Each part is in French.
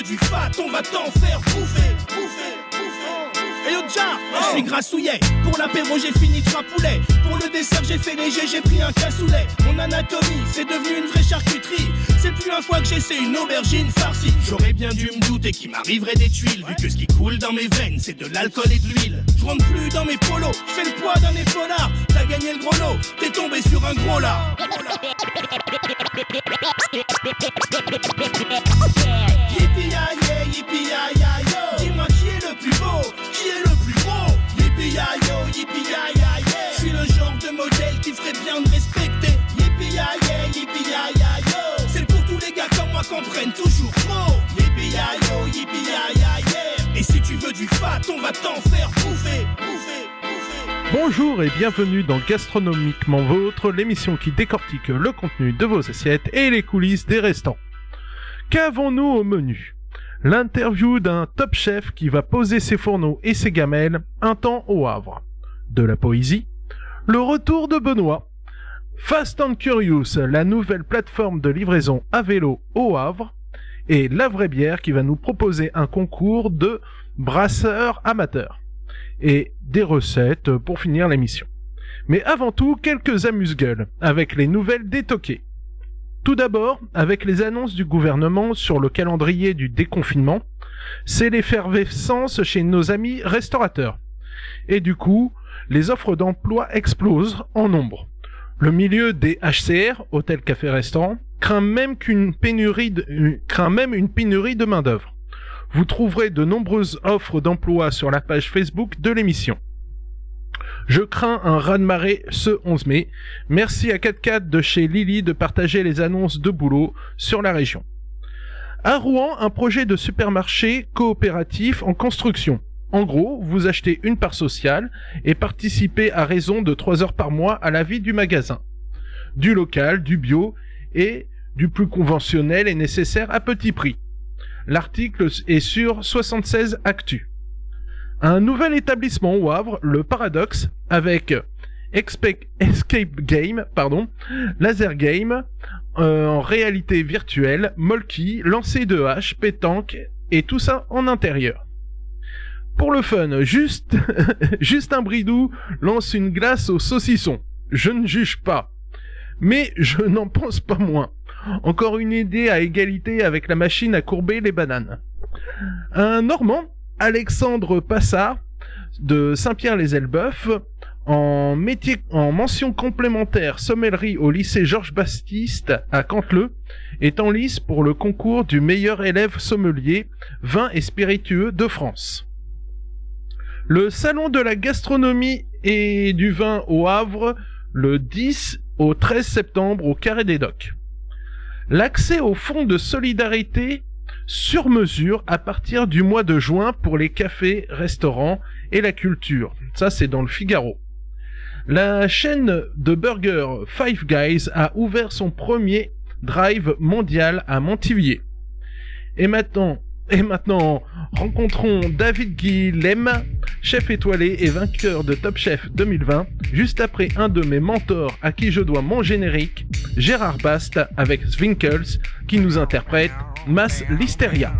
veux du fat, on va t'en faire bouffer. Et yo Dja, je suis grassouillet. Pour l'apéro j'ai fini 3 poulets. Pour le dessert j'ai fait léger, j'ai pris un cassoulet. Mon anatomie c'est devenu une vraie charcuterie. C'est plus un fois que j'essaie une aubergine farcie. J'aurais bien dû me douter qu'il m'arriverait des tuiles. Vu que ce qui coule dans mes veines c'est de l'alcool et de l'huile. Je rentre plus dans mes polos, je fais le poids d'un épaulard. T'as gagné le gros lot, t'es tombé sur un gros là. Yippee-ya-yeah, yippee-ya-ya-yo. Dis-moi qui est le plus beau, qui est le plus gros. Yippee-ya-yo, yippee-ya-ya-yeah. Je suis le genre de modèle qui ferait bien de respecter. Yippee-ya-yeah, yippee-ya-ya-yo. C'est pour tous les gars comme moi qu'on prenne toujours trop. Yippee-ya-yo, yippee-ya-ya-yeah. Et si tu veux du fat, on va t'en faire bouffer. Bonjour et bienvenue dans Gastronomiquement Vôtre, l'émission qui décortique le contenu de vos assiettes et les coulisses des restaurants. Qu'avons-nous au menu ? L'interview d'un top chef qui va poser ses fourneaux et ses gamelles un temps au Havre. De la poésie, le retour de Benoît. Fast and Curious, la nouvelle plateforme de livraison à vélo au Havre. Et La Vraie Bière qui va nous proposer un concours de brasseurs amateurs. Et des recettes pour finir l'émission. Mais avant tout, quelques amuse-gueules avec les nouvelles des toqués. Tout d'abord, avec les annonces du gouvernement sur le calendrier du déconfinement, c'est l'effervescence chez nos amis restaurateurs. Et du coup, les offres d'emploi explosent en nombre. Le milieu des HCR, hôtels, cafés, restaurants, craint même une pénurie de main-d'œuvre. Vous trouverez de nombreuses offres d'emploi sur la page Facebook de l'émission. Je crains un raz-de-marée ce 11 mai. Merci à 4x4 de chez Lily de partager les annonces de boulot sur la région. À Rouen, un projet de supermarché coopératif en construction. En gros, vous achetez une part sociale et participez à raison de 3 heures par mois à la vie du magasin. Du local, du bio et du plus conventionnel et nécessaire à petit prix. L'article est sur 76 Actu. Un nouvel établissement au Havre, le Paradoxe, avec Escape Game, Laser Game, en réalité virtuelle, Molki, lancer de hache, pétanque, et tout ça en intérieur. Pour le fun, Justin Bridou lance une glace au saucisson. Je ne juge pas, mais je n'en pense pas moins. Encore une idée à égalité avec la machine à courber les bananes. Un Normand, Alexandre Passard, de Saint-Pierre-les-Elbeuf, en mention complémentaire sommellerie au lycée Georges Baptiste à Canteleu, est en lice pour le concours du meilleur élève sommelier, vin et spiritueux de France. Le salon de la gastronomie et du vin au Havre, le 10 au 13 septembre au Carré des Docks. L'accès au fonds de solidarité sur mesure à partir du mois de juin pour les cafés, restaurants et la culture. Ça, c'est dans le Figaro. La chaîne de burgers Five Guys a ouvert son premier drive mondial à Montivier. Et maintenant, rencontrons David Guilhem, chef étoilé et vainqueur de Top Chef 2020, juste après un de mes mentors à qui je dois mon générique, Gérard Bast avec Zwinkels, qui nous interprète Mass Listeria.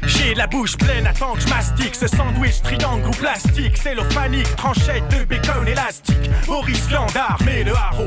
J'ai la bouche pleine, attends que je mastique ce sandwich triangle ou plastique, cellophanique, tranchette de bacon élastique, Boris Viandard, mais le haro,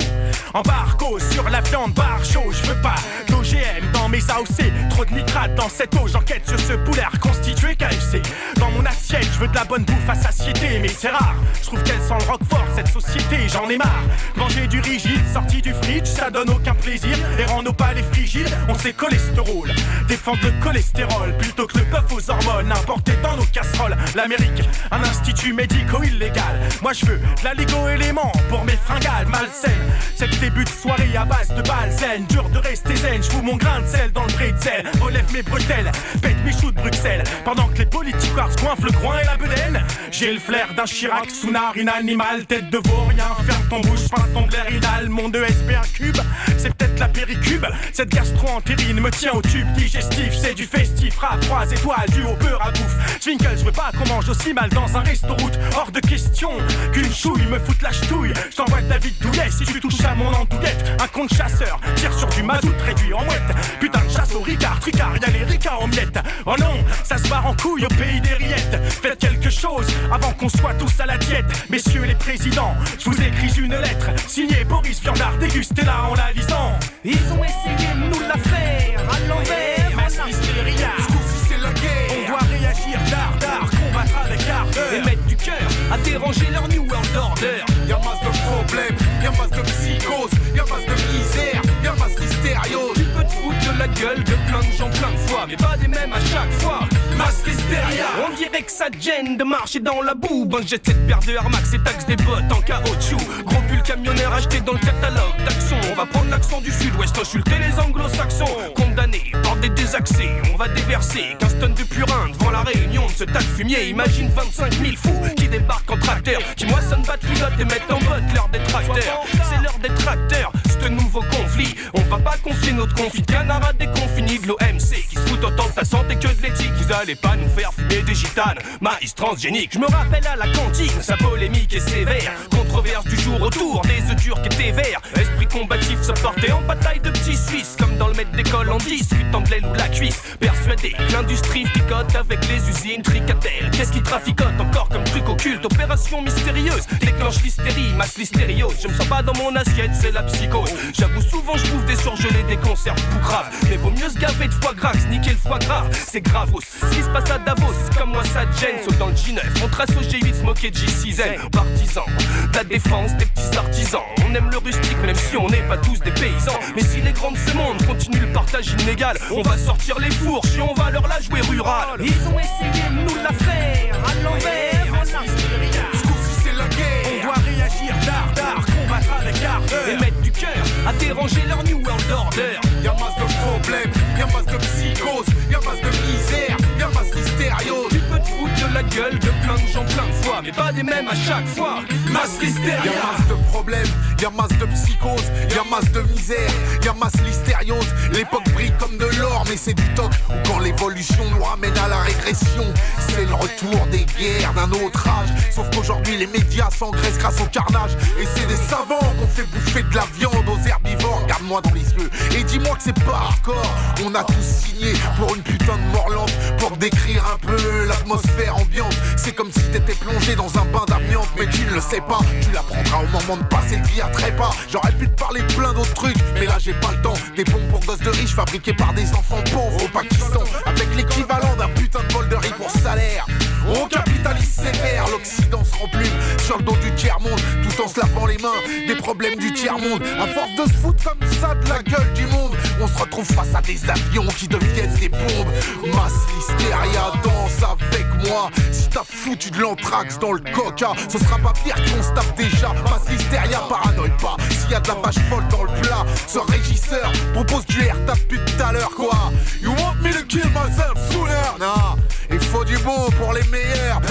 embarco sur la viande bar chaud, je veux pas d'OGM dans mes AOC, trop de nitrate dans cette eau, j'enquête sur ce poulet reconstitué KFC, dans mon assiette, je veux de la bonne bouffe à satiété, mais c'est rare, je trouve qu'elle sent le roquefort, cette société, j'en ai marre, manger du rigide, sorti du fridge, ça donne aucun plaisir, et rend nos palais frigides, on sait cholestérol, défendre le cholestérol, plutôt que le bœuf aux hormones importées dans nos casseroles. L'Amérique, un institut médico-illégal. Moi je veux de la Lego-élément pour mes fringales malsaines. C'est le début de soirée à base de balles zen. Dur de rester zen, je fous mon grain de sel dans le bretzel. sel. Relève mes bretelles, pète mes choux de Bruxelles. Pendant que les politiques coiffent le groin et la bedaine. J'ai le flair d'un Chirac, sous narine animal. Tête de vaurien, ferme ton bouche, pince ton glairinal. Mon 2SP un cube, c'est peut-être la péricube. Cette gastro-entérine me tient au tube digestif. C'est du festif, rap 3 étoiles, dû au beurre à bouffe. Twinkle, je veux pas qu'on mange aussi mal dans un resto-route. Hors de question qu'une chouille me foute la ch'touille. Je t'envoie David Douillet si tu touches à mon andouillette. Un con de chasseur, tire sur du mazout réduit en mouette. Putain de chasse au Ricard, Tricard, y'a les Ricards en miettes. Oh non, ça se barre en couille au pays des rillettes. Faites quelque chose avant qu'on soit tous à la diète. Messieurs les présidents, je vous écris une lettre signée Boris Viandard, dégustez-la en la lisant. Ils ont essayé de nous la faire à l'envers. Mass Hysteria, ce coup-ci c'est la guerre. On doit réagir d'art, combattre avec ardeur et mettre du cœur à déranger leur New World Order. Y'a masse de problèmes, y'a masse de psychose, y'a masse de misère, y'a masse d'hystériose. Tu peux te foutre de la gueule de plein de gens plein de fois, mais pas des mêmes à chaque fois. Masse l'hystéria. On dirait que ça te gêne de marcher dans la boue. Bon, j'ai cette paire de Air Max et taxe des bottes en caoutchouc. Gros pull camionneur acheté dans le catalogue d'Axon. On va prendre l'accent du sud-ouest, insulter les anglo-saxons. Condamnés, bordés désaxés, on va déverser 15 tonnes de purin devant la réunion de ce tas de fumier. Imagine 25 000 fous qui débarquent en tracteur, qui moissonnent batterie et mettent en botte leur détracteur. C'est leur détracteur, ce nouveau conflit. On va pas confier notre conflit de canard à des confinis de l'OMC qui se foutent autant de ta santé que de l'éthique. Ils allaient pas nous faire fumer des gitanes, maïs transgénique. Je me rappelle à la cantine, sa polémique est sévère. Controverse du jour autour des œufs durs qui étaient verts. Esprit combatif se portait en bataille de petits Suisses, comme dans le maître d'école en 18 ans de l'aile ou la cuisse. Persuadé que l'industrie picote avec les usines tricatelles. Qu'est-ce qui traficote encore comme truc occulte? Opération mystérieuse, déclenche l'hystérie, masse l'hystériose. Je me sens pas dans mon assiette, c'est la psychose. J'avoue souvent je bouffe des surgelés, des conserves tout graves. Mais vaut mieux se gaver de foie gras que se niquer le foie gras. C'est gravos, ce qui se passe à Davos, comme moi ça te gêne. Saute dans le J9, on trace au G8, se moquer de J6N. Partisans, de la défense des petits artisans. On aime le rustique même si on n'est pas tous des paysans. Mais si les grands de ce monde continuent le partage inégal, on va sortir les fourches et on va leur la jouer rurale. Ils ont essayé de nous la faire à l'envers. Ce coup-ci c'est la guerre. On doit réagir d'art, combattre avec ardeur et mettre du cœur à déranger leur New World Order. Y'a masse de problèmes, y'a masse de psychose, y'a masse de misère, y'a masse d'hystériose. Tu peux te foutre de la gueule de plein de gens plein de fois, mais pas des mêmes à chaque fois. Masse l'hystéria. Y'a masse de problèmes, y'a masse de psychose, y'a masse de misère, y'a masse l'hystériose. L'époque brille comme de l'or, mais c'est du toc. Ou quand l'évolution nous ramène à la régression, c'est le retour des guerres d'un autre âge. Sauf qu'aujourd'hui les médias s'engraissent grâce au carnage. Et c'est des savants qu'on fait bouffer de la viande aux herbivores. Regarde-moi dans les yeux et dis-moi que c'est pas hardcore. On a tous signé pour une putain de mort lente, pour décrire un peu l'atmosphère ambiante. C'est comme si t'étais plongé dans un bain d'amiante, mais tu ne le sais pas. Tu l'apprendras au moment de passer le vie à trépas. J'aurais pu te parler de plein d'autres trucs, mais là j'ai pas le temps. Des bombes pour gosses de riches fabriquées par des enfants pauvres au Pakistan, avec l'équivalent d'un putain de bol de riz pour salaire. On capitalise sévère, l'Occident se remplume sur le dos du tiers-monde, tout en se lavant les mains des problèmes du tiers-monde. À force de se foutre comme ça de la gueule du monde, on se retrouve face à des avions qui deviennent des bombes. Masse l'hystéria, danse avec moi. Si t'as foutu de l'anthrax dans le coca, ce sera pas pire qu'on se tape déjà. Masse l'hystéria, paranoïe pas. S'il y a de la vache folle dans le plat, ce régisseur propose du air tape depuis tout à l'heure quoi. You want me to kill myself sooner? Non, il faut du bon pour les meilleurs.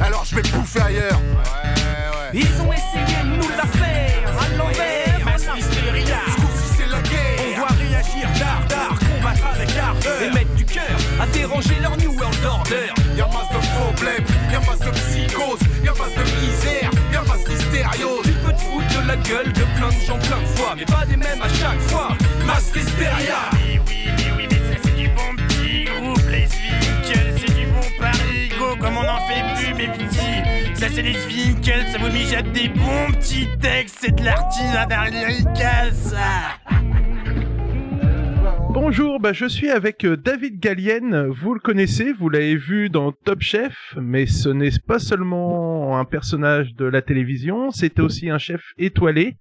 Alors je vais bouffer ailleurs. Ils ont essayé de nous la faire à l'envers. Masse l'hystéria. Ce coup-ci c'est la guerre. On doit réagir d'art, combattre avec ardeur et mettre du cœur à déranger leur New World Order. Y'a masse de problèmes, y'a masse de psychose, y'a masse de misère, y'a masse d'hystériose. Tu peux te foutre de la gueule de plein de gens plein de fois, mais pas des mêmes à chaque fois. Masse l'hystéria. Mais ça c'est du bon petit groupe, les Winkles, c'est du bon parigo, comme on n'en fait plus mes petits. Ça c'est les Winkles, ça vous mijote des bons petits textes, c'est de l'artisanat lyrical ça. Bonjour, je suis avec David Gallienne, vous le connaissez, vous l'avez vu dans Top Chef, mais ce n'est pas seulement un personnage de la télévision, c'était aussi un chef étoilé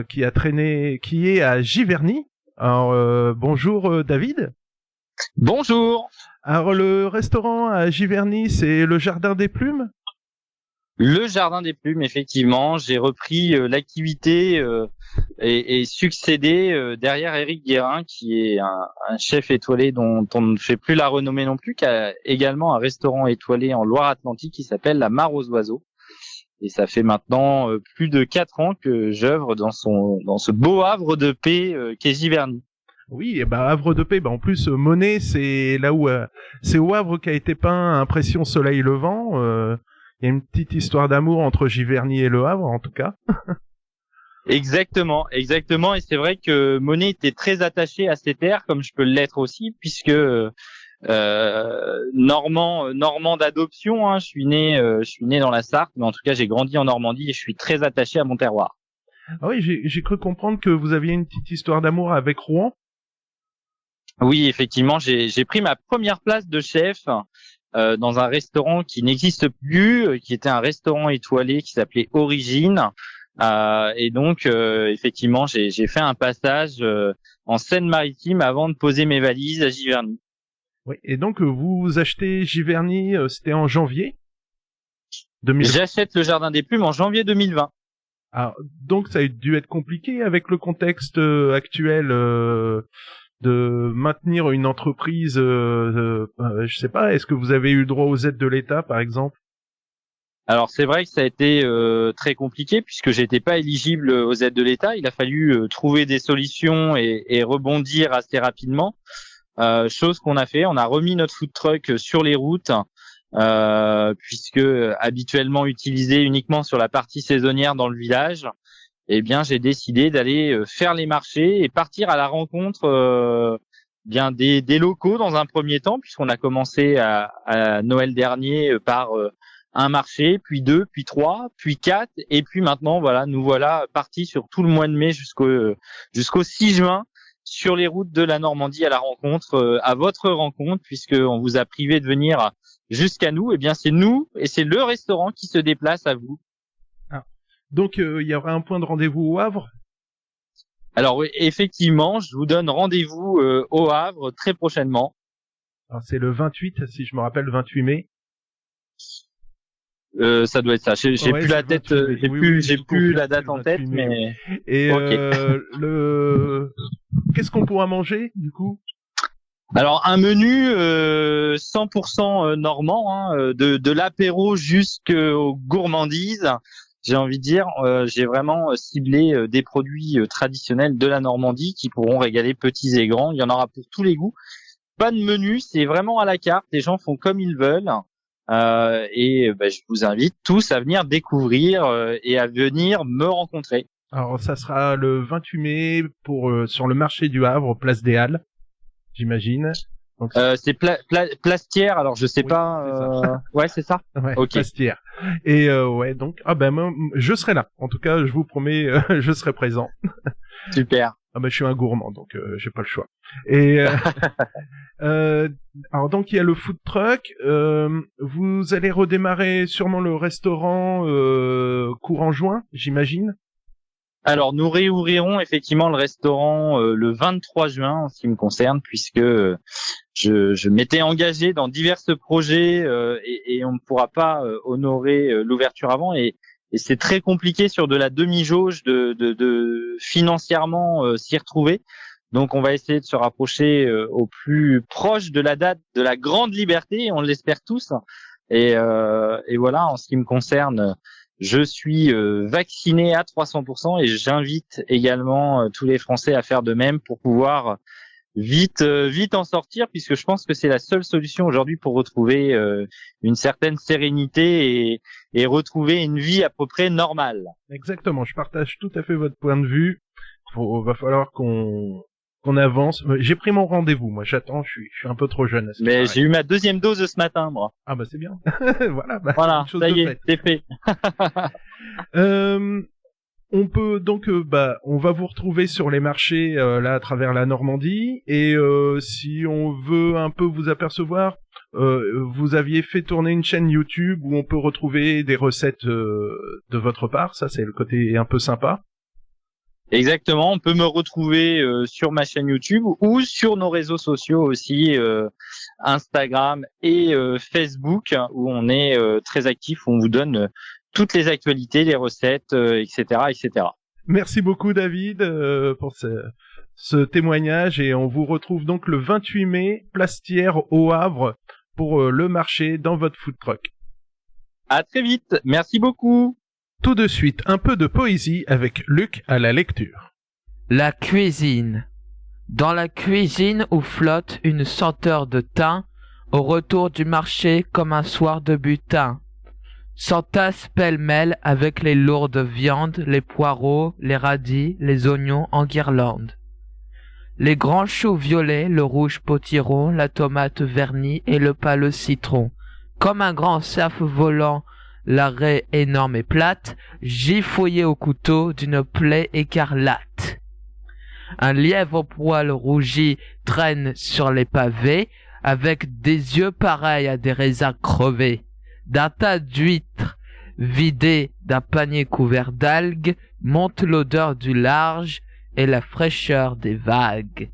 qui est à Giverny. Alors bonjour David. Bonjour. Alors le restaurant à Giverny, c'est le Jardin des Plumes? Le Jardin des Plumes, effectivement, j'ai repris l'activité et succédé derrière Éric Guérin, qui est un chef étoilé dont on ne fait plus la renommée non plus, qui a également un restaurant étoilé en Loire-Atlantique qui s'appelle La Mare aux Oiseaux. Et ça fait maintenant plus de 4 ans que j'œuvre dans ce beau havre de paix qu'est Giverny. Oui, et Havre de Paix, en plus Monet, c'est là où c'est au Havre qu'a été peint Impression Soleil Levant. Il y a une petite histoire d'amour entre Giverny et Le Havre, en tout cas. Exactement. Et c'est vrai que Monet était très attaché à ces terres, comme je peux l'être aussi, puisque normand d'adoption, hein, je suis né dans la Sarthe, mais en tout cas j'ai grandi en Normandie et je suis très attaché à mon terroir. Ah oui, j'ai cru comprendre que vous aviez une petite histoire d'amour avec Rouen. Oui, effectivement, j'ai pris ma première place de chef dans un restaurant qui n'existe plus, qui était un restaurant étoilé qui s'appelait Origine. Et donc, effectivement, j'ai fait un passage en Seine-Maritime avant de poser mes valises à Giverny. Oui, et donc vous achetez Giverny, c'était en janvier 2020. J'achète le Jardin des Plumes en janvier 2020. Alors, donc ça a dû être compliqué avec le contexte actuel de maintenir une entreprise, je sais pas, est-ce que vous avez eu le droit aux aides de l'État, par exemple? Alors c'est vrai que ça a été très compliqué puisque j'étais pas éligible aux aides de l'État. Il a fallu trouver des solutions et rebondir assez rapidement. Chose qu'on a fait, on a remis notre food truck sur les routes puisque habituellement utilisé uniquement sur la partie saisonnière dans le village. Eh bien, j'ai décidé d'aller faire les marchés et partir à la rencontre bien des locaux dans un premier temps, puisqu'on a commencé à Noël dernier par un marché, puis 2, puis 3, puis 4, et puis maintenant, nous voilà partis sur tout le mois de mai jusqu'au 6 juin sur les routes de la Normandie à la rencontre, à votre rencontre, puisqu'on vous a privé de venir jusqu'à nous. Eh bien, c'est nous et c'est le restaurant qui se déplace à vous. Donc, il y aura un point de rendez-vous au Havre? Alors oui, effectivement, je vous donne rendez-vous au Havre très prochainement. Alors, c'est le 28, si je me rappelle, 28 mai. Ça doit être ça. J'ai plus la tête, j'ai plus la date en tête, mais. Et okay. Qu'est-ce qu'on pourra manger du coup? Alors un menu 100% normand, hein, de l'apéro jusqu'aux gourmandises. J'ai envie de dire, j'ai vraiment ciblé des produits traditionnels de la Normandie qui pourront régaler petits et grands. Il y en aura pour tous les goûts. Pas de menu, c'est vraiment à la carte. Les gens font comme ils veulent. Je vous invite tous à venir découvrir et à venir me rencontrer. Alors ça sera le 28 mai sur le marché du Havre, place des Halles, j'imagine. Donc, c'est Plastière, alors je sais pas. Ouais, c'est ça. Ouais, okay. Plastière. Et ouais, donc moi, je serai là. En tout cas, je vous promets, je serai présent. Super. Je suis un gourmand, donc j'ai pas le choix. Et alors donc il y a le food truck. Vous allez redémarrer sûrement le restaurant courant juin, j'imagine. Alors, nous réouvrirons effectivement le restaurant le 23 juin en ce qui me concerne, puisque je m'étais engagé dans divers projets et on ne pourra pas honorer l'ouverture avant. Et c'est très compliqué sur de la demi-jauge de financièrement s'y retrouver. Donc, on va essayer de se rapprocher au plus proche de la date de la grande liberté, on l'espère tous. Et voilà, en ce qui me concerne, je suis vacciné à 300% et j'invite également tous les Français à faire de même pour pouvoir vite en sortir, puisque je pense que c'est la seule solution aujourd'hui pour retrouver une certaine sérénité et retrouver une vie à peu près normale. Exactement, je partage tout à fait votre point de vue. Va falloir qu'on avance. J'ai pris mon rendez-vous, moi j'attends, je suis un peu trop jeune. Mais j'ai eu ma deuxième dose ce matin, moi. Ah c'est bien. Voilà, ça y est, c'est fait. On peut donc, on va vous retrouver sur les marchés là à travers la Normandie, et si on veut un peu vous apercevoir, vous aviez fait tourner une chaîne YouTube où on peut retrouver des recettes de votre part. Ça, c'est le côté un peu sympa. Exactement, on peut me retrouver sur ma chaîne YouTube ou sur nos réseaux sociaux aussi, Instagram et Facebook, où on est très actif, où on vous donne toutes les actualités, les recettes, etc., etc. Merci beaucoup David pour ce témoignage et on vous retrouve donc le 28 mai, Place Thiers au Havre pour le marché dans votre food truck. À très vite, merci beaucoup. Tout de suite, un peu de poésie avec Luc à la lecture. La cuisine. Dans la cuisine où flotte une senteur de thym, au retour du marché comme un soir de butin. S'entassent pêle-mêle avec les lourdes viandes, les poireaux, les radis, les oignons en guirlande. Les grands choux violets, le rouge potiron, la tomate vernie et le pâle citron. Comme un grand cerf volant, la raie énorme et plate, giffouillée au couteau d'une plaie écarlate. Un lièvre au poil rougi traîne sur les pavés, avec des yeux pareils à des raisins crevés. D'un tas d'huîtres vidées d'un panier couvert d'algues monte l'odeur du large et la fraîcheur des vagues.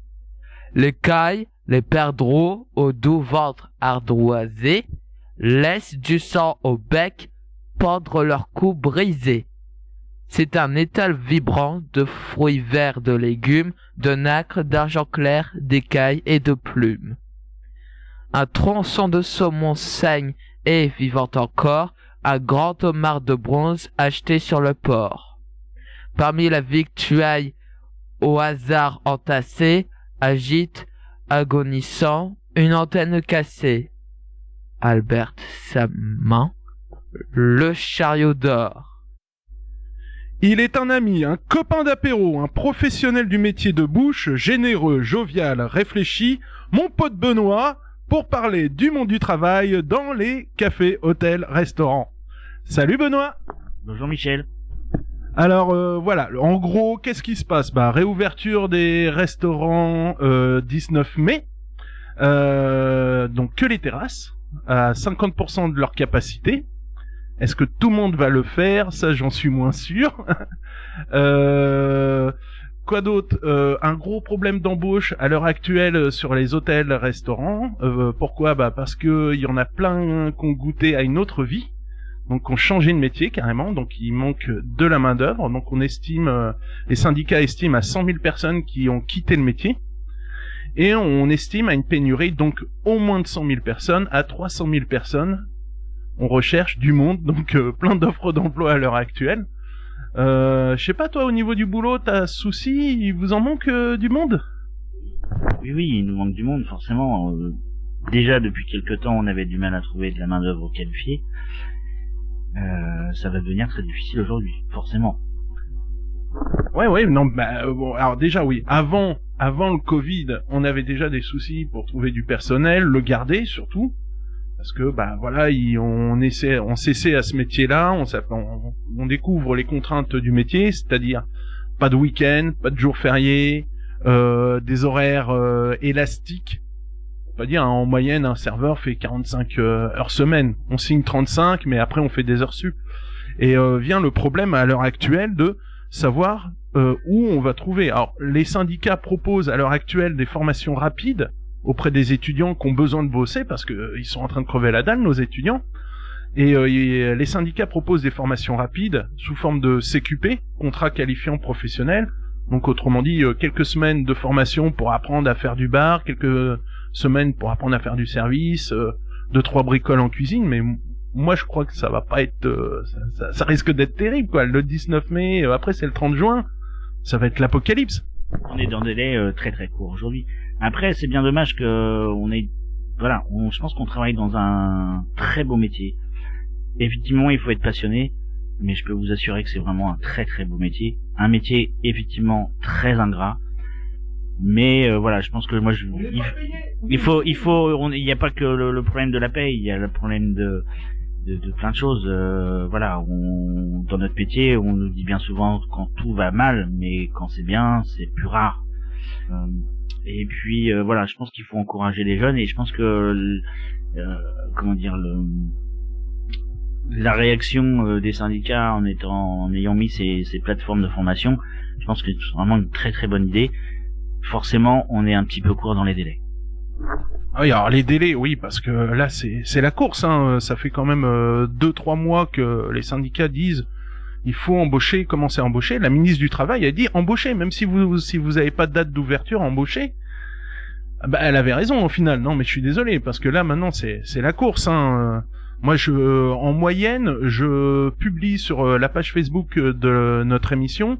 Les cailles, les perdreaux au doux ventre ardoisé laissent du sang au bec pendre leur cou brisé. C'est un étal vibrant de fruits verts, de légumes, de nacre, d'argent clair, d'écailles et de plumes. Un tronçon de saumon saigne et, vivant encore, un grand homard de bronze acheté sur le port. Parmi la victuaille au hasard entassée, agite, agonissant, une antenne cassée. Albert sa main, le chariot d'or. Il est un ami, un copain d'apéro, un professionnel du métier de bouche, généreux, jovial, réfléchi, mon pote Benoît, pour parler du monde du travail dans les cafés, hôtels, restaurants. Salut Benoît. Bonjour Michel. Alors voilà, en gros, qu'est-ce qui se passe ? Réouverture des restaurants 19 mai, donc que les terrasses, à 50% de leur capacité. Est-ce que tout le monde va le faire ? Ça, j'en suis moins sûr. Quoi d'autre ? Un gros problème d'embauche à l'heure actuelle sur les hôtels, restaurants. Pourquoi ? Parce que il y en a plein qui ont goûté à une autre vie, donc qui ont changé de métier carrément. Donc il manque de la main d'œuvre. Donc on estime, les syndicats estiment à 100 000 personnes qui ont quitté le métier, et on estime à une pénurie donc au moins de 100 000 personnes à 300 000 personnes. On recherche du monde, donc plein d'offres d'emploi à l'heure actuelle. Je sais pas, toi, au niveau du boulot, t'as souci, il vous en manque du monde ? Oui, il nous manque du monde, forcément. Déjà, depuis quelque temps, on avait du mal à trouver de la main-d'œuvre qualifiée. Ça va devenir très difficile aujourd'hui, forcément. Ouais, non, bon, alors déjà, oui, avant le Covid, on avait déjà des soucis pour trouver du personnel, le garder, surtout. Parce que voilà, on s'essaie à ce métier-là, on découvre les contraintes du métier, c'est-à-dire pas de week-end, pas de jours fériés, des horaires élastiques. On va dire en moyenne un serveur fait 45 heures semaine. On signe 35, mais après on fait des heures sup. Et vient le problème à l'heure actuelle de savoir où on va trouver. Alors les syndicats proposent à l'heure actuelle des formations rapides auprès des étudiants qui ont besoin de bosser parce que ils sont en train de crever la dalle, nos étudiants. Et les syndicats proposent des formations rapides sous forme de CQP, contrat qualifiant professionnel. Donc autrement dit, quelques semaines de formation pour apprendre à faire du bar, quelques semaines pour apprendre à faire du service, 2-3 bricoles en cuisine. Mais moi je crois que ça va pas être, ça risque d'être terrible quoi. Le 19 mai, après c'est le 30 juin, ça va être l'apocalypse. On est dans des délais très très courts aujourd'hui. Après, c'est bien dommage que je pense qu'on travaille dans un très beau métier. Effectivement, il faut être passionné, mais je peux vous assurer que c'est vraiment un très très beau métier. Un métier effectivement très ingrat. Mais je pense que moi il n'y a pas que le problème de la paye, il y a le problème de plein de choses. Dans notre métier, on nous dit bien souvent quand tout va mal, mais quand c'est bien, c'est plus rare. Et puis je pense qu'il faut encourager les jeunes, et je pense que la réaction des syndicats en ayant mis ces plateformes de formation, je pense que c'est vraiment une très très bonne idée. Forcément, on est un petit peu court dans les délais. Ah oui, alors les délais, oui, parce que là c'est la course, hein. Ça fait quand même 2-3 mois que les syndicats disent il faut embaucher, commencer à embaucher. La ministre du Travail a dit embaucher, même si vous avez pas de date d'ouverture, embaucher. Bah elle avait raison au final. Non mais je suis désolé parce que là maintenant c'est la course, hein. Moi en moyenne je publie sur la page Facebook de notre émission,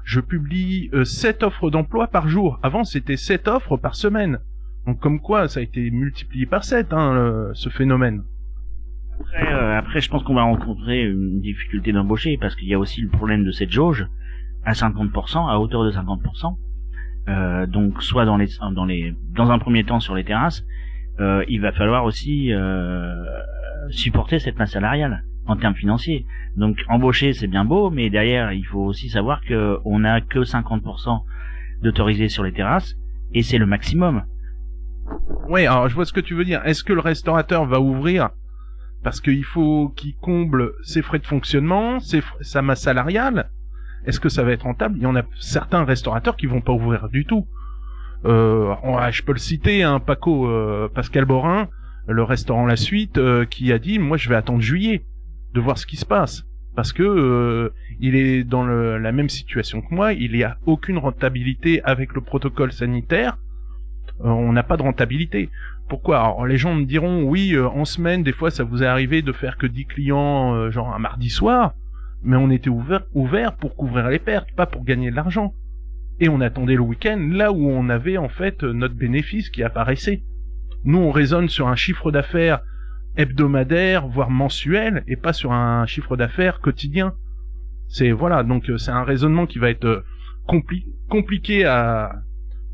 je publie 7 offres d'emploi par jour. Avant c'était 7 offres par semaine. Donc comme quoi ça a été multiplié par 7 ce phénomène. Après, je pense qu'on va rencontrer une difficulté d'embaucher parce qu'il y a aussi le problème de cette jauge à 50%, à hauteur de 50%. Donc, soit dans un premier temps sur les terrasses, il va falloir aussi supporter cette masse salariale en termes financiers. Donc, embaucher c'est bien beau, mais derrière, il faut aussi savoir que on n'a que 50% d'autorisés sur les terrasses et c'est le maximum. Oui, alors je vois ce que tu veux dire. Est-ce que le restaurateur va ouvrir parce qu'il faut qu'il comble ses frais de fonctionnement, sa masse salariale? Est-ce que ça va être rentable? Il y en a certains restaurateurs qui vont pas ouvrir du tout. Je peux le citer, hein, Pascal Borin, le restaurant La Suite, qui a dit moi je vais attendre juillet de voir ce qui se passe parce que il est dans la même situation que moi, il y a aucune rentabilité avec le protocole sanitaire. On n'a pas de rentabilité. Pourquoi? Alors les gens me diront oui, en semaine des fois ça vous est arrivé de faire que 10 clients genre un mardi soir, mais on était ouvert pour couvrir les pertes, pas pour gagner de l'argent. Et on attendait le week-end là où on avait en fait notre bénéfice qui apparaissait. Nous on raisonne sur un chiffre d'affaires hebdomadaire voire mensuel et pas sur un chiffre d'affaires quotidien. C'est donc c'est un raisonnement qui va être compliqué à...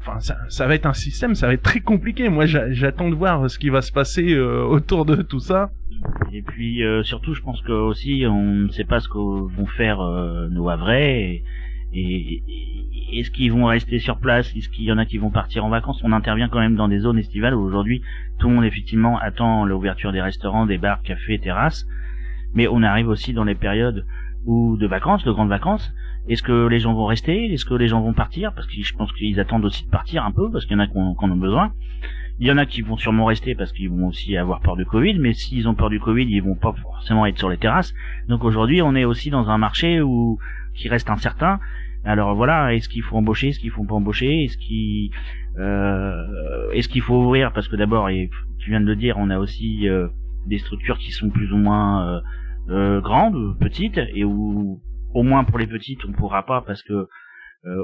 Enfin, ça va être un système, ça va être très compliqué. Moi, j'attends de voir ce qui va se passer autour de tout ça. Et puis, surtout, je pense que aussi, on ne sait pas ce que vont faire nos Havrais et est-ce qu'ils vont rester sur place, est-ce qu'il y en a qui vont partir en vacances. On intervient quand même dans des zones estivales où aujourd'hui, tout le monde effectivement attend l'ouverture des restaurants, des bars, cafés, terrasses. Mais on arrive aussi dans les périodes de vacances, de grandes vacances. Est-ce que les gens vont rester? Est-ce que les gens vont partir? Parce que je pense qu'ils attendent aussi de partir un peu, parce qu'il y en a qui en ont besoin. Il y en a qui vont sûrement rester parce qu'ils vont aussi avoir peur du Covid, mais s'ils ont peur du Covid, ils vont pas forcément être sur les terrasses. Donc aujourd'hui, on est aussi dans un marché qui reste incertain. Alors voilà, est-ce qu'il faut embaucher? Est-ce qu'il faut pas embaucher? Est-ce qu'il faut ouvrir? Parce que d'abord, et tu viens de le dire, on a aussi des structures qui sont plus ou moins grandes, petites, et où au moins pour les petites on pourra pas parce que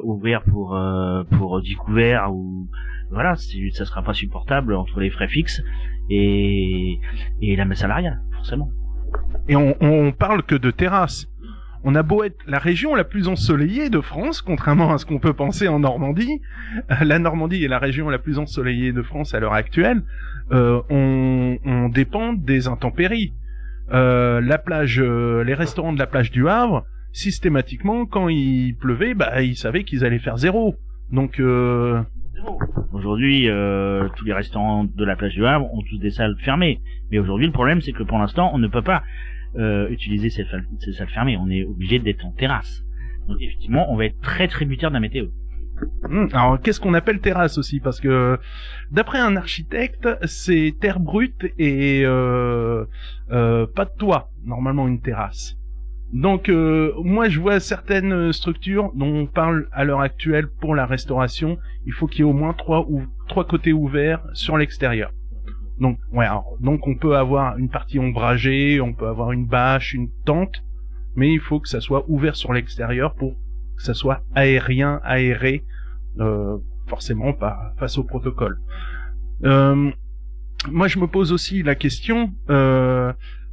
ouvrir pour 10 couverts ou voilà, ça sera pas supportable entre les frais fixes et la masse salariale forcément. Et on parle que de terrasses. On a beau être la région la plus ensoleillée de France, contrairement à ce qu'on peut penser en Normandie. La Normandie est la région la plus ensoleillée de France à l'heure actuelle. On dépend des intempéries. La plage, les restaurants de la plage du Havre, systématiquement, quand il pleuvait, ils savaient qu'ils allaient faire zéro. Donc, aujourd'hui, tous les restaurants de la plage du Havre ont tous des salles fermées. Mais aujourd'hui, le problème, c'est que pour l'instant, on ne peut pas utiliser ces salles fermées. On est obligé d'être en terrasse. Donc, effectivement, on va être très tributaire de la météo. Alors, qu'est-ce qu'on appelle terrasse aussi? Parce que, d'après un architecte, c'est terre brute et pas de toit, normalement une terrasse. Donc, moi, je vois certaines structures dont on parle à l'heure actuelle pour la restauration. Il faut qu'il y ait au moins trois côtés ouverts sur l'extérieur. Donc, donc on peut avoir une partie ombragée, on peut avoir une bâche, une tente, mais il faut que ça soit ouvert sur l'extérieur pour que ça soit aéré, forcément pas face au protocole. Moi, je me pose aussi la question,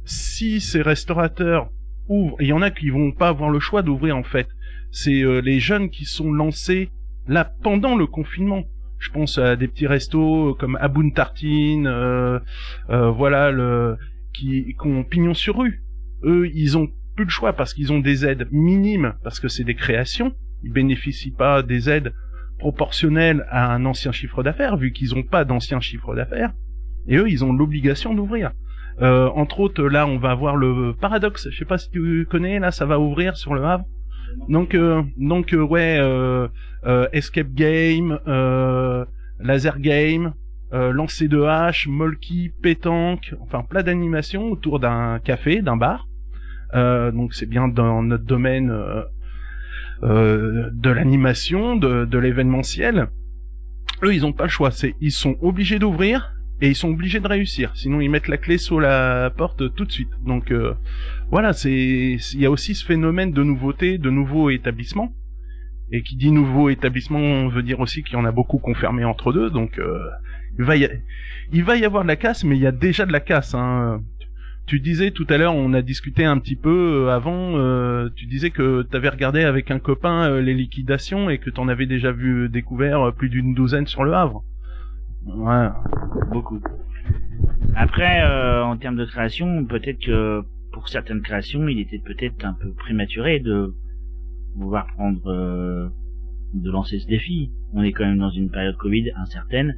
si ces restaurateurs ouvrent, et il y en a qui vont pas avoir le choix d'ouvrir en fait, c'est les jeunes qui sont lancés là pendant le confinement. Je pense à des petits restos comme Aboun Tartine, qui ont pignon sur rue. Eux, ils ont plus le choix parce qu'ils ont des aides minimes, parce que c'est des créations. Ils bénéficient pas des aides proportionnelles à un ancien chiffre d'affaires, vu qu'ils ont pas d'ancien chiffre d'affaires. Et eux, ils ont l'obligation d'ouvrir. Entre autres, là, on va avoir le Paradoxe. Je sais pas si tu connais, là, ça va ouvrir sur le Havre. Donc Escape Game, Laser Game, lancer de hache, molki, pétanque, enfin plein d'animations autour d'un café, d'un bar. Donc c'est bien dans notre domaine de l'animation, de l'événementiel. Eux, ils ont pas le choix, ils sont obligés d'ouvrir et ils sont obligés de réussir, sinon ils mettent la clé sous la porte tout de suite. Donc voilà, il y a aussi ce phénomène de nouveauté, de nouveaux établissements. Et qui dit nouveau établissement veut dire aussi qu'il y en a beaucoup qu'on fermé entre deux, donc il va y avoir de la casse, mais il y a déjà de la casse. Hein. Tu disais tout à l'heure, on a discuté un petit peu avant, tu disais que t'avais regardé avec un copain les liquidations et que t'en avais déjà découvert plus d'une douzaine sur le Havre. Ouais. Beaucoup. Après, en termes de création, peut-être que pour certaines créations, il était peut-être un peu prématuré de vouloir de lancer ce défi. On est quand même dans une période Covid incertaine.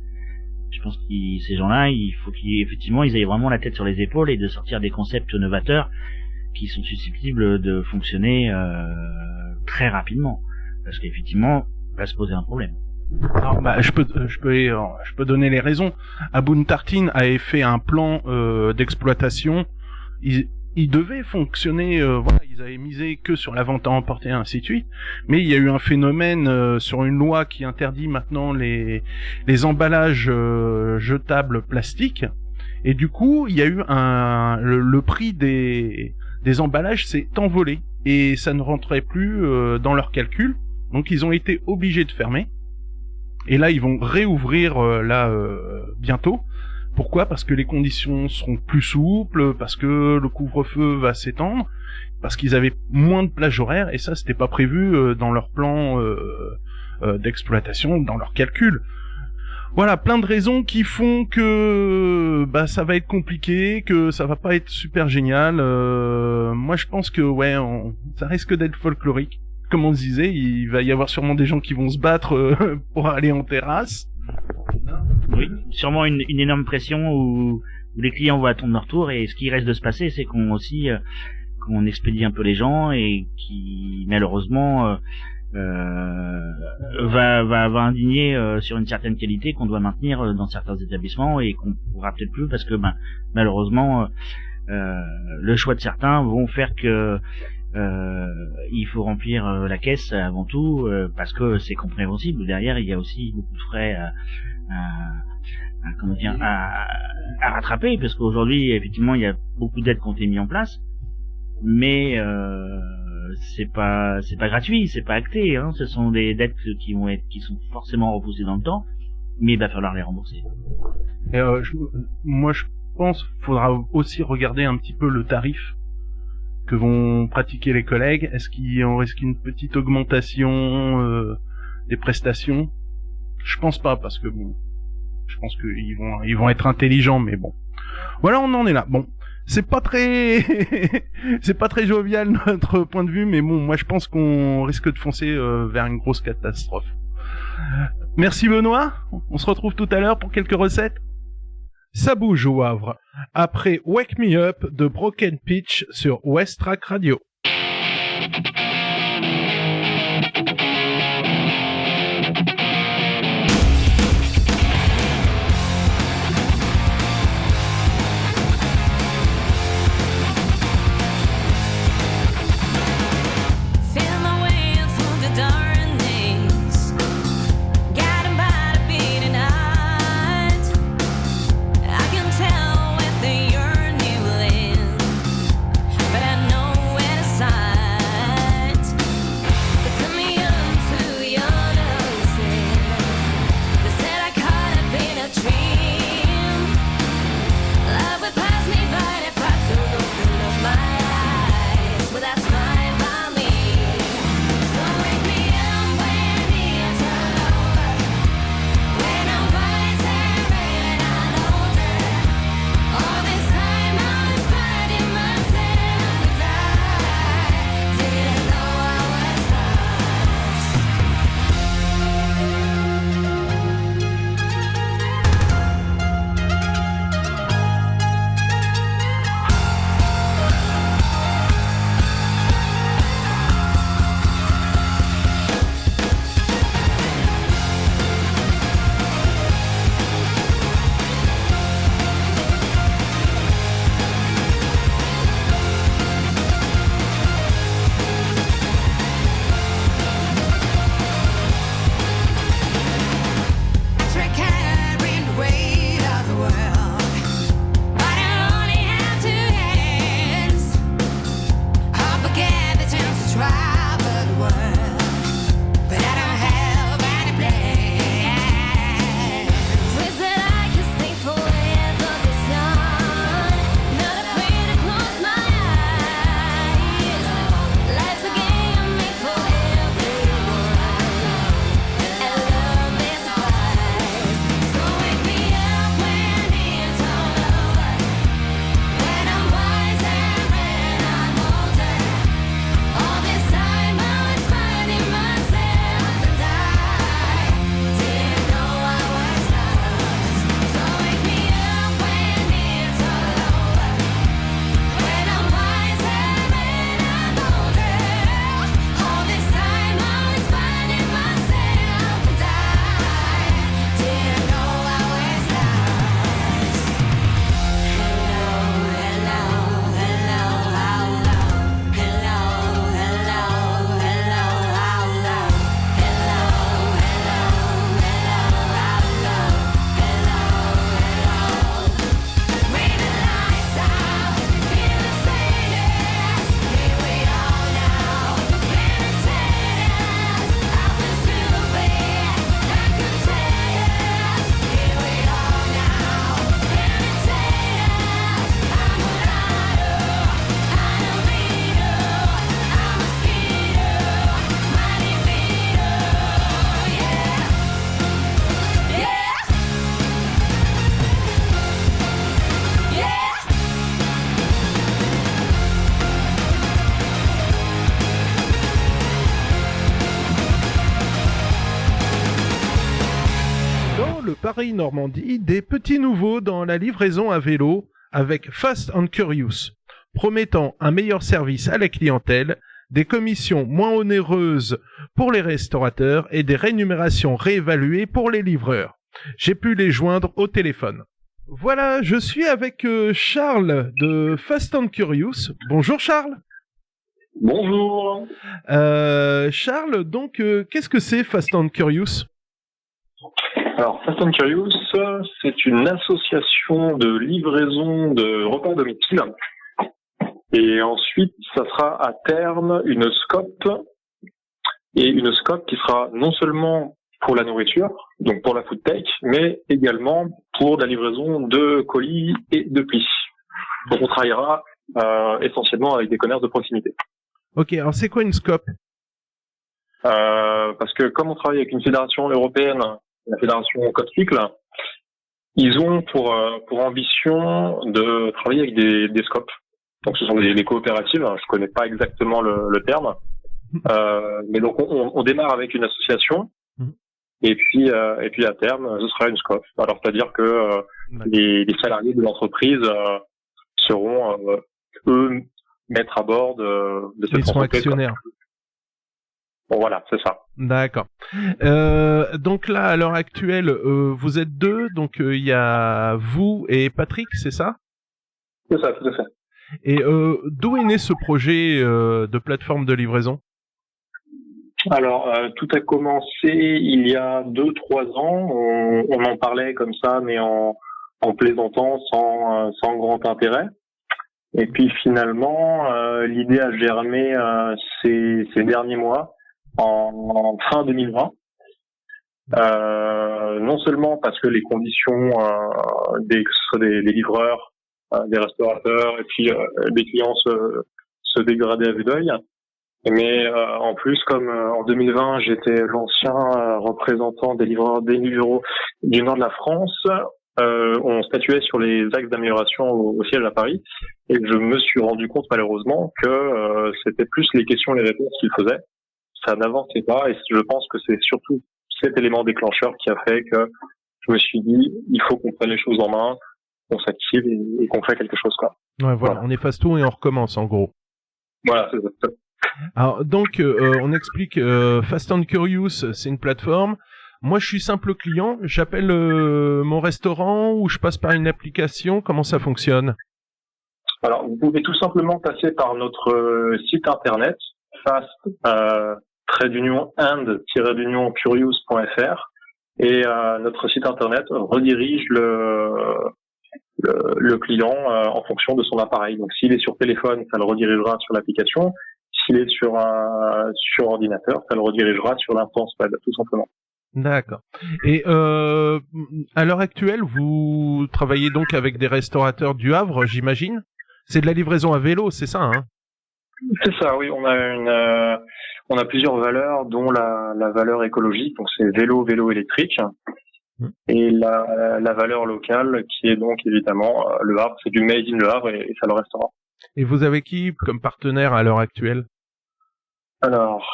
Je pense que ces gens-là, il faut qu'effectivement ils aient vraiment la tête sur les épaules et de sortir des concepts novateurs qui sont susceptibles de fonctionner très rapidement, parce qu'effectivement va se poser un problème. Alors, je peux donner les raisons. Aboun Tartine avait fait un plan d'exploitation. Il devait fonctionner, voilà, ils avaient misé que sur la vente à emporter, ainsi de suite. Mais il y a eu un phénomène sur une loi qui interdit maintenant les emballages jetables plastiques. Et du coup, il y a eu le prix des emballages s'est envolé et ça ne rentrait plus dans leurs calculs. Donc ils ont été obligés de fermer. Et là, ils vont réouvrir bientôt. Pourquoi ? Parce que les conditions seront plus souples, parce que le couvre-feu va s'étendre, parce qu'ils avaient moins de plage horaire, et ça, c'était pas prévu dans leur plan d'exploitation, dans leurs calculs. Voilà, plein de raisons qui font que ça va être compliqué, que ça va pas être super génial. Moi, je pense que ça risque d'être folklorique. Comme on se disait, il va y avoir sûrement des gens qui vont se battre pour aller en terrasse. Oui, sûrement une énorme pression où les clients vont attendre leur tour, et ce qui reste de se passer, c'est qu'on expédie un peu les gens et qui malheureusement va indigner sur une certaine qualité qu'on doit maintenir dans certains établissements et qu'on pourra peut-être plus parce que malheureusement le choix de certains vont faire que il faut remplir la caisse avant tout parce que c'est compréhensible. Derrière, il y a aussi beaucoup de frais à rattraper, parce qu'aujourd'hui effectivement il y a beaucoup d'aides qui ont été mises en place, mais c'est pas gratuit, c'est pas acté, hein. Ce sont des dettes qui sont forcément repoussées dans le temps, mais il va falloir les rembourser. Et moi je pense qu'il faudra aussi regarder un petit peu le tarif que vont pratiquer les collègues. Est-ce qu'il en risque une petite augmentation des prestations? Je pense pas, parce que je pense qu'ils vont être intelligents, mais bon. Voilà, on en est là. Bon, c'est pas très jovial notre point de vue, mais bon, moi je pense qu'on risque de foncer vers une grosse catastrophe. Merci Benoît, on se retrouve tout à l'heure pour quelques recettes. Ça bouge au Havre, après Wake Me Up de Broken Pitch sur West Track Radio. But I know where to sign. Paris-Normandie, des petits nouveaux dans la livraison à vélo avec Fast and Curious, promettant un meilleur service à la clientèle, des commissions moins onéreuses pour les restaurateurs et des rémunérations réévaluées pour les livreurs. J'ai pu les joindre au téléphone. Voilà, je suis avec Charles de Fast and Curious. Bonjour Charles. Bonjour. Charles, donc, qu'est-ce que c'est Fast and Curious ? Alors, Fast and Curious, c'est une association de livraison de repas à domicile. Et ensuite, ça sera à terme une SCOP. Et une SCOP qui sera non seulement pour la nourriture, donc pour la food tech, mais également pour la livraison de colis et de plis. Donc on travaillera essentiellement avec des commerces de proximité. Ok, alors c'est quoi une SCOP ? Parce que comme on travaille avec une fédération européenne, la fédération COPCYCLE, ils ont pour ambition de travailler avec des SCOP. Donc ce sont des coopératives, je connais pas exactement le terme, mais donc on démarre avec une association. Et puis à terme, ce sera une SCOP. Alors c'est-à-dire que les salariés de l'entreprise seront eux maîtres à bord de cette entreprise. Ils seront actionnaires. Bon, voilà, c'est ça. D'accord. Donc là, à l'heure actuelle, vous êtes deux, donc il y a vous et Patrick, c'est ça ? C'est ça, tout à fait. Et d'où est né ce projet de plateforme de livraison ? Alors, tout a commencé il y a 2-3 ans. On en parlait comme ça, mais en plaisantant, sans grand intérêt. Et puis finalement, l'idée a germé ces derniers mois, en fin 2020. Non seulement parce que les conditions des livreurs, des restaurateurs et puis des clients se dégradaient à vue d'œil. Mais en plus, comme en 2020, j'étais l'ancien représentant des livreurs du nord de la France, on statuait sur les axes d'amélioration au siège à Paris, et je me suis rendu compte malheureusement que c'était plus les questions et les réponses qu'ils faisaient. Ça n'avançait pas, et je pense que c'est surtout cet élément déclencheur qui a fait que je me suis dit, il faut qu'on prenne les choses en main, qu'on s'active et qu'on crée quelque chose, quoi. Ouais, voilà, on efface tout et on recommence en gros. Voilà, c'est ça. Alors donc on explique Fast and Curious, c'est une plateforme. Moi je suis simple client, j'appelle mon restaurant ou je passe par une application, comment ça fonctionne ? Alors vous pouvez tout simplement passer par notre site internet fast-and-curious.fr et notre site internet redirige le client en fonction de son appareil. Donc s'il est sur téléphone, ça le redirigera sur l'application. S'il est sur ordinateur, ça le redirigera sur l'instance web, tout simplement. D'accord. Et à l'heure actuelle, vous travaillez donc avec des restaurateurs du Havre, j'imagine ? C'est de la livraison à vélo, c'est ça, hein ? C'est ça, oui. On a plusieurs valeurs, dont la valeur écologique, donc c'est vélo électrique, et la valeur locale, qui est donc évidemment le Havre. C'est du made in Le Havre et ça le restera. Et vous avez qui comme partenaire à l'heure actuelle ? Alors,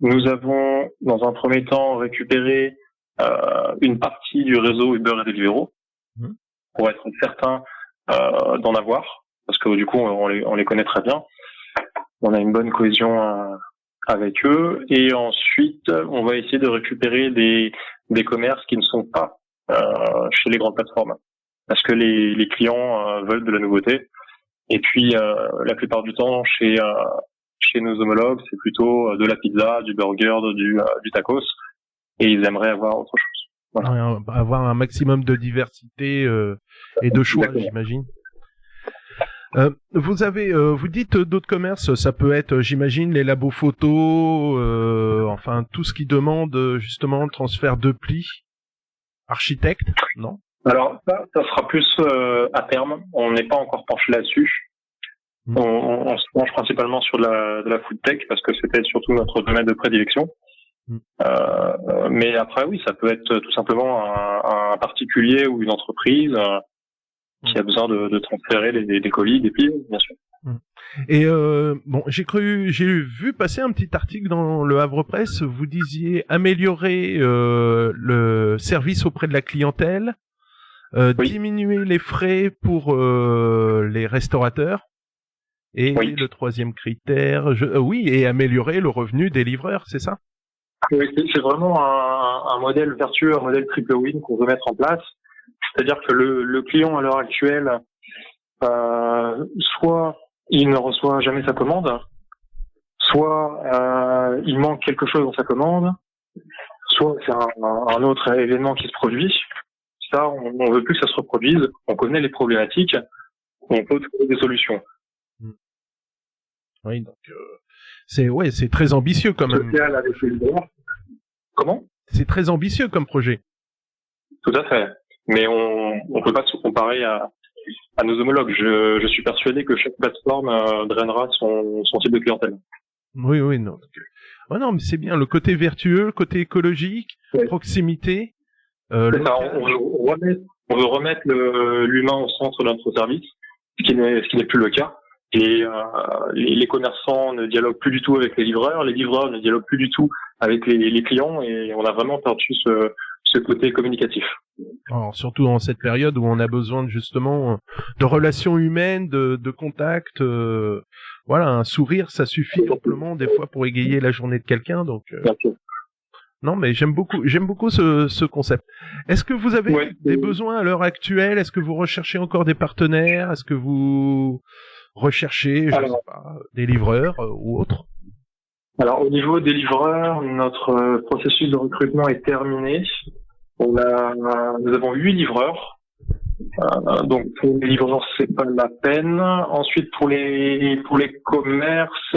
nous avons dans un premier temps récupéré une partie du réseau Uber et Deliveroo pour être certain d'en avoir, parce que du coup on les connaît très bien. On a une bonne cohésion avec eux, et ensuite on va essayer de récupérer des commerces qui ne sont pas chez les grandes plateformes, parce que les clients veulent de la nouveauté. Et puis la plupart du temps chez nos homologues, c'est plutôt de la pizza, du burger, du tacos, et ils aimeraient avoir autre chose. Voilà. Avoir un maximum de diversité et de choix, j'imagine. Vous dites d'autres commerces, ça peut être, j'imagine, les labos photos, enfin tout ce qui demande justement le transfert de plis. Architecte, non ? Alors ça sera plus à terme. On n'est pas encore penché là-dessus. On se penche principalement sur de la food tech parce que c'était surtout notre domaine de prédilection. Mais après, oui, ça peut être tout simplement un particulier ou une entreprise qui a besoin de transférer des colis, des plis, bien sûr. Et bon, j'ai vu passer un petit article dans le Havre Presse. Vous disiez améliorer le service auprès de la clientèle, diminuer les frais pour les restaurateurs, et le troisième critère, et améliorer le revenu des livreurs, c'est ça? Oui, c'est vraiment un modèle vertueux, un modèle triple win qu'on veut mettre en place. C'est-à-dire que le client à l'heure actuelle, soit il ne reçoit jamais sa commande, soit il manque quelque chose dans sa commande, soit c'est un autre événement qui se produit. Ça, on veut plus que ça se reproduise. On connaît les problématiques, on peut trouver des solutions. Oui, donc c'est très ambitieux quand même. Comment? C'est très ambitieux comme projet. Tout à fait. Mais on peut pas se comparer à nos homologues. Je suis persuadé que chaque plateforme drainera son type de clientèle. Oui, non. Non, mais c'est bien le côté vertueux, le côté écologique, proximité. On veut remettre l'humain au centre de notre service, ce qui n'est plus le cas. Et les commerçants ne dialoguent plus du tout avec les livreurs ne dialoguent plus du tout avec les clients, et on a vraiment perdu ce côté communicatif. Alors, surtout dans cette période où on a besoin justement de relations humaines, de contacts. Voilà, un sourire, ça suffit amplement des fois pour égayer la journée de quelqu'un. Donc, non, mais j'aime beaucoup ce concept. Est-ce que vous avez des besoins à l'heure actuelle? Est-ce que vous recherchez encore des partenaires? Est-ce que vous recherchez, sais pas, des livreurs ou autres? Alors, au niveau des livreurs, notre processus de recrutement est terminé. Nous avons 8 livreurs. Donc, pour les livreurs, c'est pas la peine. Ensuite, pour les commerces,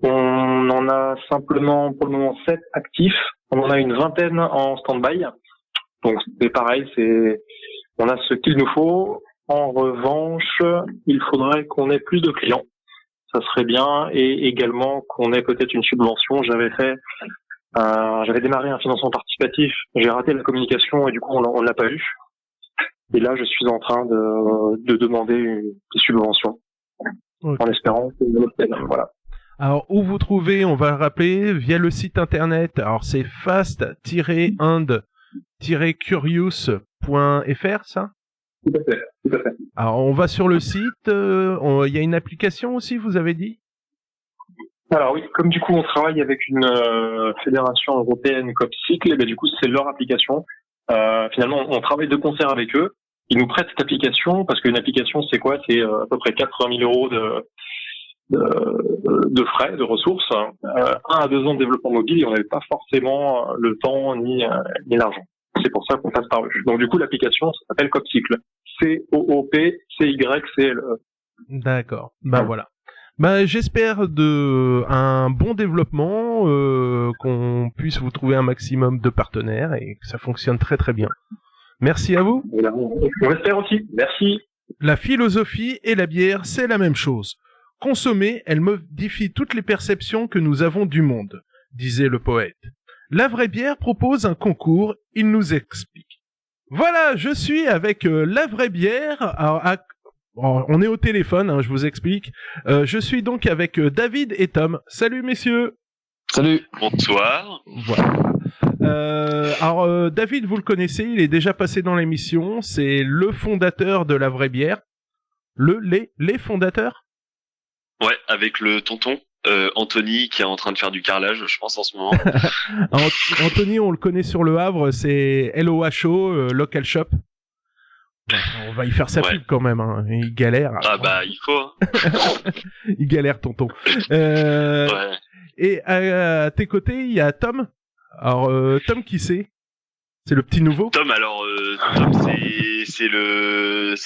on en a simplement pour le moment 7 actifs. On en a une vingtaine en stand-by. Donc, c'est pareil, on a ce qu'il nous faut. En revanche, il faudrait qu'on ait plus de clients. Ça serait bien, et également qu'on ait peut-être une subvention. J'avais démarré un financement participatif. J'ai raté la communication et du coup on l'a pas eu. Et là, je suis en train de demander une subvention en espérant que voilà. Alors, où vous trouvez, on va le rappeler, via le site internet. Alors, c'est fast-and-curious.fr, ça? Tout à fait. Alors, on va sur le site. Il y a une application aussi, vous avez dit? Alors oui, comme du coup on travaille avec une fédération européenne Copcycle, et ben du coup c'est leur application. Finalement, on travaille de concert avec eux. Ils nous prêtent cette application parce qu'une application c'est quoi? C'est à peu près 80 000 euros de frais, de ressources. 1 à 2 ans de développement mobile, et on n'avait pas forcément le temps ni l'argent. C'est pour ça qu'on passe par eux. Donc du coup l'application s'appelle Copcycle. COOPCYCLE. D'accord. Voilà. J'espère un bon développement, qu'on puisse vous trouver un maximum de partenaires et que ça fonctionne très très bien. Merci à vous. On espère aussi. Merci. La philosophie et la bière, c'est la même chose. Consommer, elle modifie toutes les perceptions que nous avons du monde, disait le poète. La vraie bière propose un concours, il nous explique. Voilà, je suis avec la vraie bière. Alors, on est au téléphone, je vous explique. Je suis donc avec David et Tom. Salut messieurs. Salut. Bonsoir. Voilà. Alors David, vous le connaissez, il est déjà passé dans l'émission. C'est le fondateur de la vraie bière. Les fondateurs. Ouais, avec le tonton Anthony qui est en train de faire du carrelage, je pense en ce moment. Anthony, on le connaît sur le Havre, c'est LOHO, Local Shop. On va y faire sa pub quand même, hein. Il galère. Il faut. Hein. Il galère, tonton. Ouais. Et à tes côtés, il y a Tom. Alors, Tom, qui c'est? C'est le petit nouveau. Tom, Tom,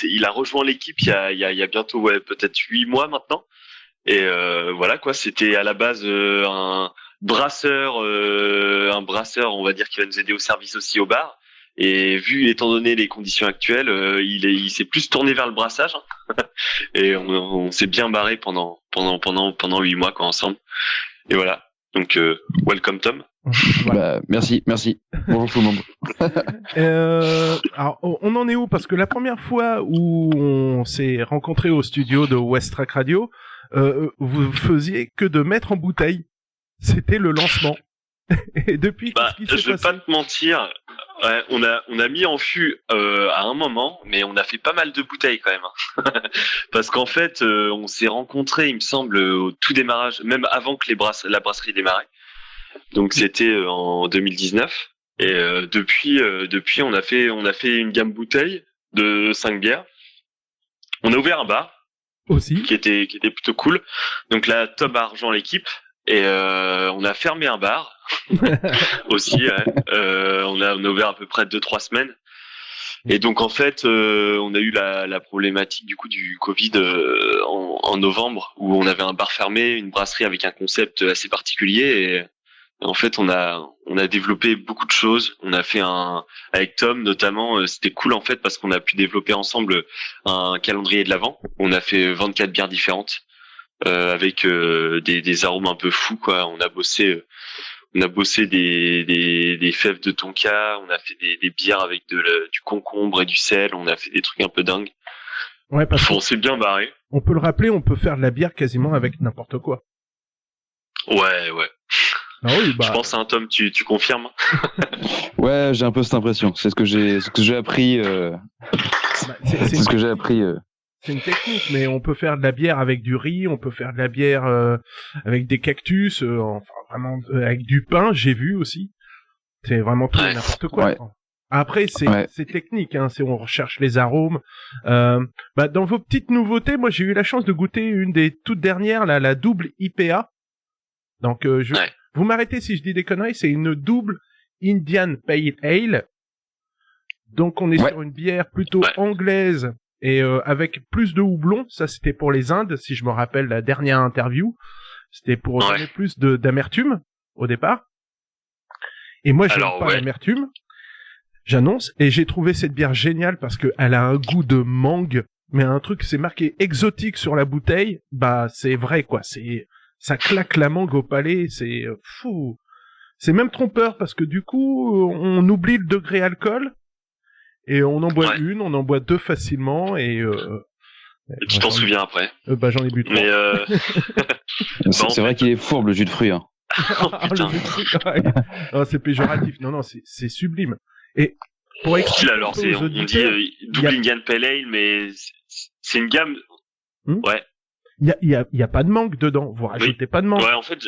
il a rejoint l'équipe il y a bientôt, peut-être 8 mois maintenant. Et voilà quoi, c'était à la base un brasseur, on va dire, qui va nous aider au service aussi au bar. Et étant donné les conditions actuelles, il s'est plus tourné vers le brassage, hein. Et on s'est bien barré pendant 8 mois quoi ensemble. Et voilà. Donc welcome Tom. Voilà. Bah, merci. Bonjour tout le monde. Alors, on en est où? Parce que la première fois où on s'est rencontrés au studio de West Track Radio, vous faisiez que de mettre en bouteille. C'était le lancement. Et depuis, qu'est-ce qui s'est passé? Je vais pas te mentir, ouais, on a mis en fût à un moment, mais on a fait pas mal de bouteilles quand même. Parce qu'en fait, on s'est rencontrés, il me semble, au tout démarrage, même avant que la brasserie démarrait. Donc c'était en 2019. Et depuis, on a fait une gamme bouteille de 5 bières. On a ouvert un bar aussi, qui était plutôt cool. Donc là, Tom a rejoint l'équipe. Et on a fermé un bar aussi. Ouais. On a ouvert à peu près 2-3 semaines. Et donc en fait, on a eu la problématique du coup du Covid en novembre, où on avait un bar fermé, une brasserie avec un concept assez particulier. Et en fait, on a développé beaucoup de choses. On a fait avec Tom notamment, c'était cool en fait parce qu'on a pu développer ensemble un calendrier de l'Avent. On a fait 24 bières différentes. Avec des arômes un peu fous quoi. On a bossé des fèves de tonka, on a fait des bières avec du concombre et du sel, on a fait des trucs un peu dingues. Ouais, parce qu'on s'est bien barré. On peut le rappeler, on peut faire de la bière quasiment avec n'importe quoi. Ouais. Ah oui, Je pense à un Tom, tu confirmes? Ouais, j'ai un peu cette impression. C'est ce que j'ai appris. C'est ce que j'ai appris. C'est une technique, mais on peut faire de la bière avec du riz, on peut faire de la bière avec des cactus, enfin vraiment avec du pain, j'ai vu aussi. C'est vraiment tout et n'importe quoi. Ouais. Après, c'est technique, hein, on recherche les arômes. Dans vos petites nouveautés, moi j'ai eu la chance de goûter une des toutes dernières, la double IPA. Donc vous m'arrêtez si je dis des conneries, c'est une double Indian Pale Ale. Donc on est sur une bière plutôt anglaise. Et avec plus de houblon, ça c'était pour les Indes, si je me rappelle la dernière interview, c'était pour donner plus d'amertume au départ. Et moi j'aime pas l'amertume, j'annonce, et j'ai trouvé cette bière géniale parce que elle a un goût de mangue, mais un truc c'est marqué exotique sur la bouteille, c'est vrai quoi, ça claque la mangue au palais, c'est fou. C'est même trompeur parce que du coup on oublie le degré alcool. Et on en boit une, on en boit deux facilement, et tu t'en souviens après. J'en ai bu 3. Mais c'est vrai qu'il est fourbe le jus de fruits. Hein. Oh putain. Non, c'est péjoratif. Non, c'est sublime. Et pour expliquer alors, on dit double Indian Pale Ale, mais c'est une gamme. Ouais. Il y a pas de mangue dedans. Vous rajoutez pas de mangue. Ouais, en fait.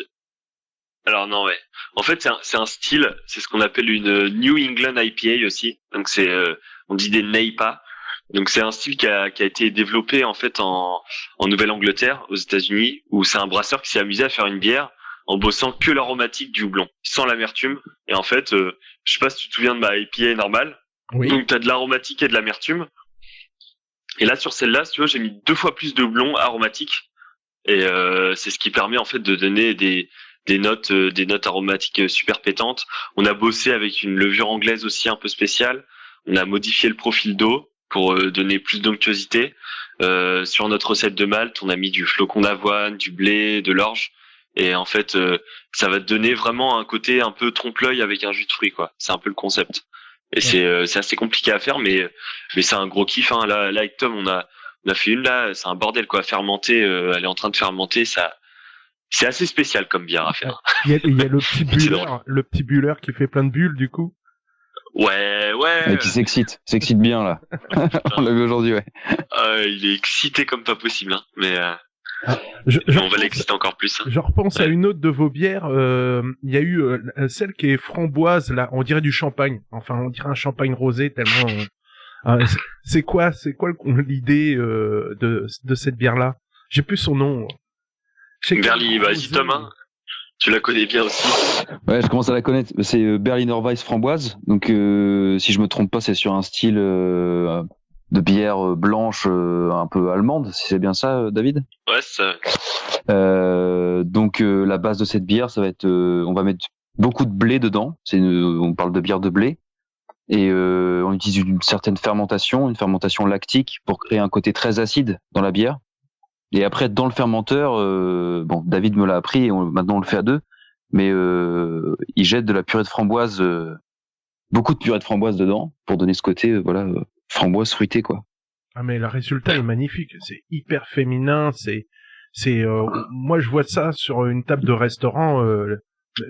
Alors non, ouais. En fait, c'est un style, c'est ce qu'on appelle une New England IPA aussi. Donc on dit des NEIPA. Donc c'est un style qui a été développé en fait en Nouvelle-Angleterre, aux États-Unis, où c'est un brasseur qui s'est amusé à faire une bière en bossant que l'aromatique du houblon, sans l'amertume. Et en fait, je sais pas si tu te souviens de ma IPA normale. Oui. Donc t'as de l'aromatique et de l'amertume. Et là sur celle-là, si tu vois, j'ai mis 2 fois plus de houblon aromatique. Et c'est ce qui permet en fait de donner des notes aromatiques super pétantes. On a bossé avec une levure anglaise aussi un peu spéciale. On a modifié le profil d'eau pour donner plus d'onctuosité. Sur notre recette de malt, on a mis du flocon d'avoine, du blé, de l'orge. Et en fait, ça va te donner vraiment un côté un peu trompe-l'œil avec un jus de fruits, quoi. C'est un peu le concept. Et c'est assez compliqué à faire, mais c'est un gros kiff, hein. Là avec Tom, on a fait une là, c'est un bordel, quoi. Fermenter, elle est en train de fermenter, ça. C'est assez spécial comme bière à faire. Il y a le petit bulleur qui fait plein de bulles du coup. Ouais. Et qui s'excite bien là. On l'a vu aujourd'hui, ouais. Il est excité comme pas possible, hein. Mais on va l'exciter encore plus. Hein. Je repense à une autre de vos bières. Il y a eu celle qui est framboise là. On dirait du champagne. Enfin, on dirait un champagne rosé tellement. C'est quoi l'idée de cette bière là? J'ai plus son nom. Berliner, vas-y Thomas, tu la connais bien aussi. Ouais, je commence à la connaître. C'est Berliner Weiss framboise. Donc, si je me trompe pas, c'est sur un style de bière blanche un peu allemande, si c'est bien ça, David. Ouais, ça. Donc, la base de cette bière, ça va être, on va mettre beaucoup de blé dedans. On parle de bière de blé. Et on utilise une certaine fermentation, une fermentation lactique, pour créer un côté très acide dans la bière. Et après, dans le fermenteur, David me l'a appris, et maintenant on le fait à deux, mais ils jettent de la purée de framboise, beaucoup de purée de framboise dedans pour donner ce côté framboise fruitée quoi. Ah mais le résultat est magnifique, c'est hyper féminin, c'est moi je vois ça sur une table de restaurant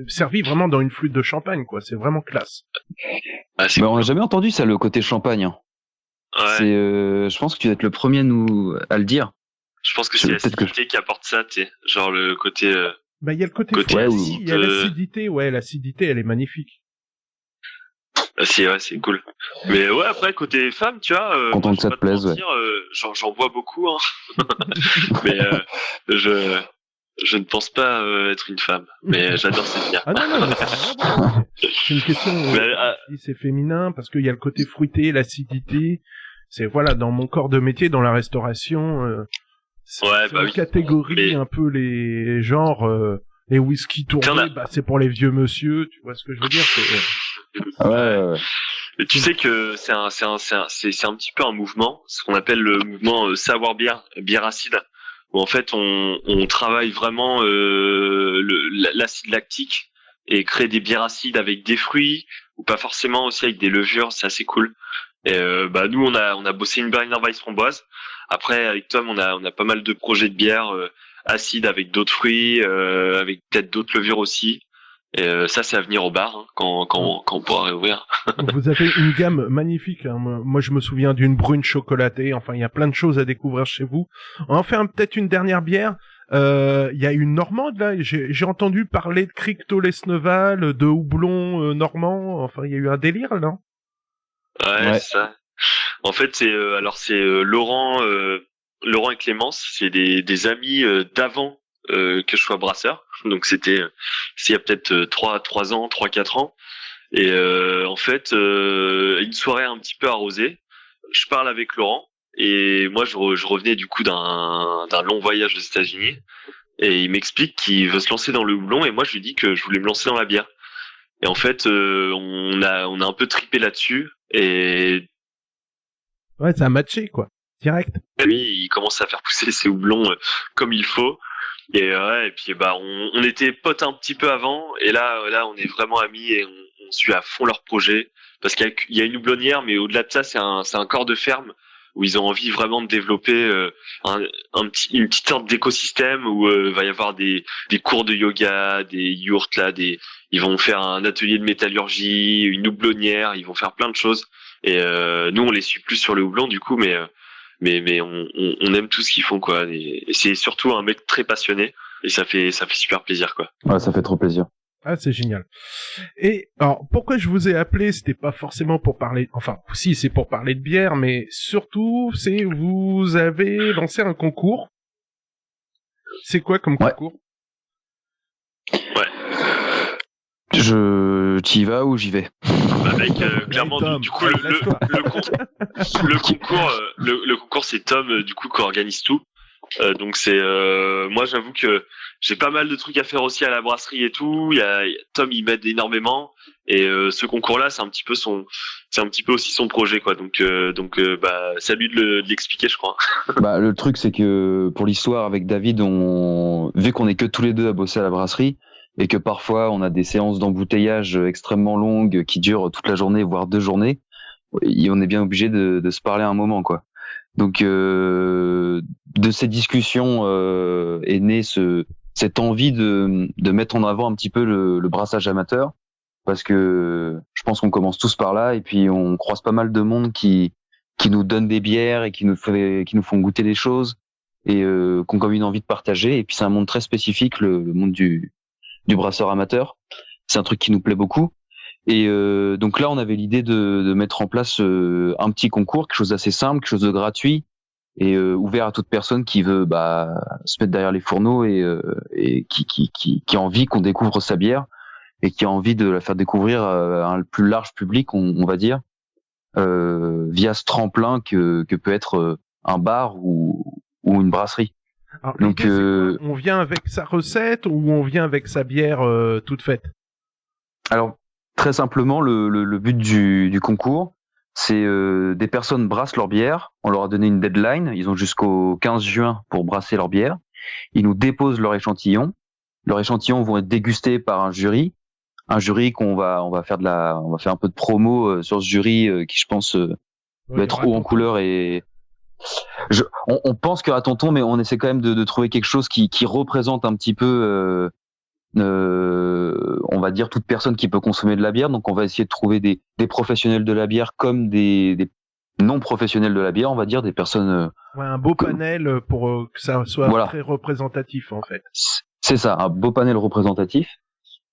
servi vraiment dans une flûte de champagne quoi, c'est vraiment classe. Ah, mais on n'a jamais entendu ça, le côté champagne. Hein. Ouais. Je pense que tu vas être le premier à le dire. Je pense que c'est l'acidité qui apporte ça, tu sais, genre le côté. Bah il y a le côté fruité, il y a l'acidité, l'acidité elle est magnifique. C'est cool. Mais ouais, après côté femme, tu vois, content que ça te plaise, ouais. J'en vois beaucoup, hein. Mais je ne pense pas être une femme, mais j'adore cette bière. Ah non, mais c'est une question. C'est féminin parce qu'il y a le côté fruité, l'acidité. C'est voilà, dans mon corps de métier, dans la restauration, c'est une catégorie un peu les genres. Les whisky tournés, c'est pour les vieux monsieur, tu vois ce que je veux dire, ouais. Mais tu sais que c'est un petit peu un mouvement, ce qu'on appelle le mouvement savoir bière acide, où en fait on travaille vraiment l'acide lactique et créer des bières acides avec des fruits ou pas forcément aussi avec des levures, c'est assez cool. Et nous on a bossé une Berliner Weiss framboise. Après avec Tom on a pas mal de projets de bière acide avec d'autres fruits, avec peut-être d'autres levures aussi. Et ça, c'est à venir au bar hein, quand on pourra réouvrir. Vous avez une gamme magnifique. Hein. Moi, je me souviens d'une brune chocolatée. Enfin, il y a plein de choses à découvrir chez vous. On en fait peut-être une dernière bière. Il y a une normande là. J'ai entendu parler de Crichton-Lesneval, de houblon normand. Enfin, il y a eu un délire là. Ouais, c'est ça. En fait, c'est Laurent et Clémence, c'est des amis d'avant que je sois brasseur. Donc c'est il y a peut-être 3-4 ans. Et en fait, une soirée un petit peu arrosée, je parle avec Laurent et moi je revenais du coup d'un long voyage aux États-Unis et il m'explique qu'il veut se lancer dans le houblon et moi je lui dis que je voulais me lancer dans la bière. Et en fait, on a un peu tripé là-dessus et ouais, ça a matché quoi. Direct. Lui, il commence à faire pousser ses houblons comme il faut. Et puis on était potes un petit peu avant. Et là, on est vraiment amis et on suit à fond leur projet. Parce qu'il y a une houblonnière, mais au-delà de ça, c'est un corps de ferme où ils ont envie vraiment de développer une petite sorte d'écosystème où va y avoir des cours de yoga, des yurts là, ils vont faire un atelier de métallurgie, une houblonnière, ils vont faire plein de choses. Et nous, on les suit plus sur le houblon du coup, mais on aime tout ce qu'ils font quoi. Et c'est surtout un mec très passionné et ça fait super plaisir quoi. Ouais, ça fait trop plaisir. Ah, c'est génial. Et alors, pourquoi je vous ai appelé, c'était pas forcément pour parler, enfin, si, c'est pour parler de bière, mais surtout, c'est vous avez lancé un concours. C'est quoi comme concours? Ouais. T'y vas ou j'y vais? Bah mec, clairement, du coup, le concours, c'est Tom, du coup, qui organise tout. Donc moi j'avoue que j'ai pas mal de trucs à faire aussi à la brasserie et tout. Tom il m'aide énormément et ce concours-là c'est un petit peu aussi son projet quoi. Donc c'est à lui de l'expliquer je crois. Le truc c'est que pour l'histoire avec David, vu qu'on est que tous les deux à bosser à la brasserie et que parfois on a des séances d'embouteillage extrêmement longues qui durent toute la journée voire 2 journées, on est bien obligé de se parler à un moment quoi. Donc de ces discussions est née cette envie de mettre en avant un petit peu le brassage amateur parce que je pense qu'on commence tous par là et puis on croise pas mal de monde qui nous donne des bières et qui nous font goûter des choses et qui ont comme une envie de partager et puis c'est un monde très spécifique le monde du brasseur amateur. C'est un truc qui nous plaît beaucoup. Et donc là, on avait l'idée de mettre en place un petit concours, quelque chose d'assez simple, quelque chose de gratuit et ouvert à toute personne qui veut se mettre derrière les fourneaux et qui a envie qu'on découvre sa bière et qui a envie de la faire découvrir à un plus large public, on va dire, via ce tremplin que peut être un bar ou une brasserie. Alors, donc on vient avec sa recette ou on vient avec sa bière toute faite? Alors très simplement, le but du concours, c'est des personnes brassent leur bière. On leur a donné une deadline. Ils ont jusqu'au 15 juin pour brasser leur bière. Ils nous déposent leur échantillon. leurs échantillons vont être dégustés par un jury qu'on va faire un peu de promo sur ce jury qui je pense va être haut en couleur et on pense qu'il y aura Tonton, mais on essaie quand même de trouver quelque chose qui représente un petit peu on va dire toute personne qui peut consommer de la bière. Donc on va essayer de trouver des professionnels de la bière comme des non professionnels de la bière, on va dire des personnes un beau panel pour que ça soit très représentatif en fait. C'est ça, un beau panel représentatif.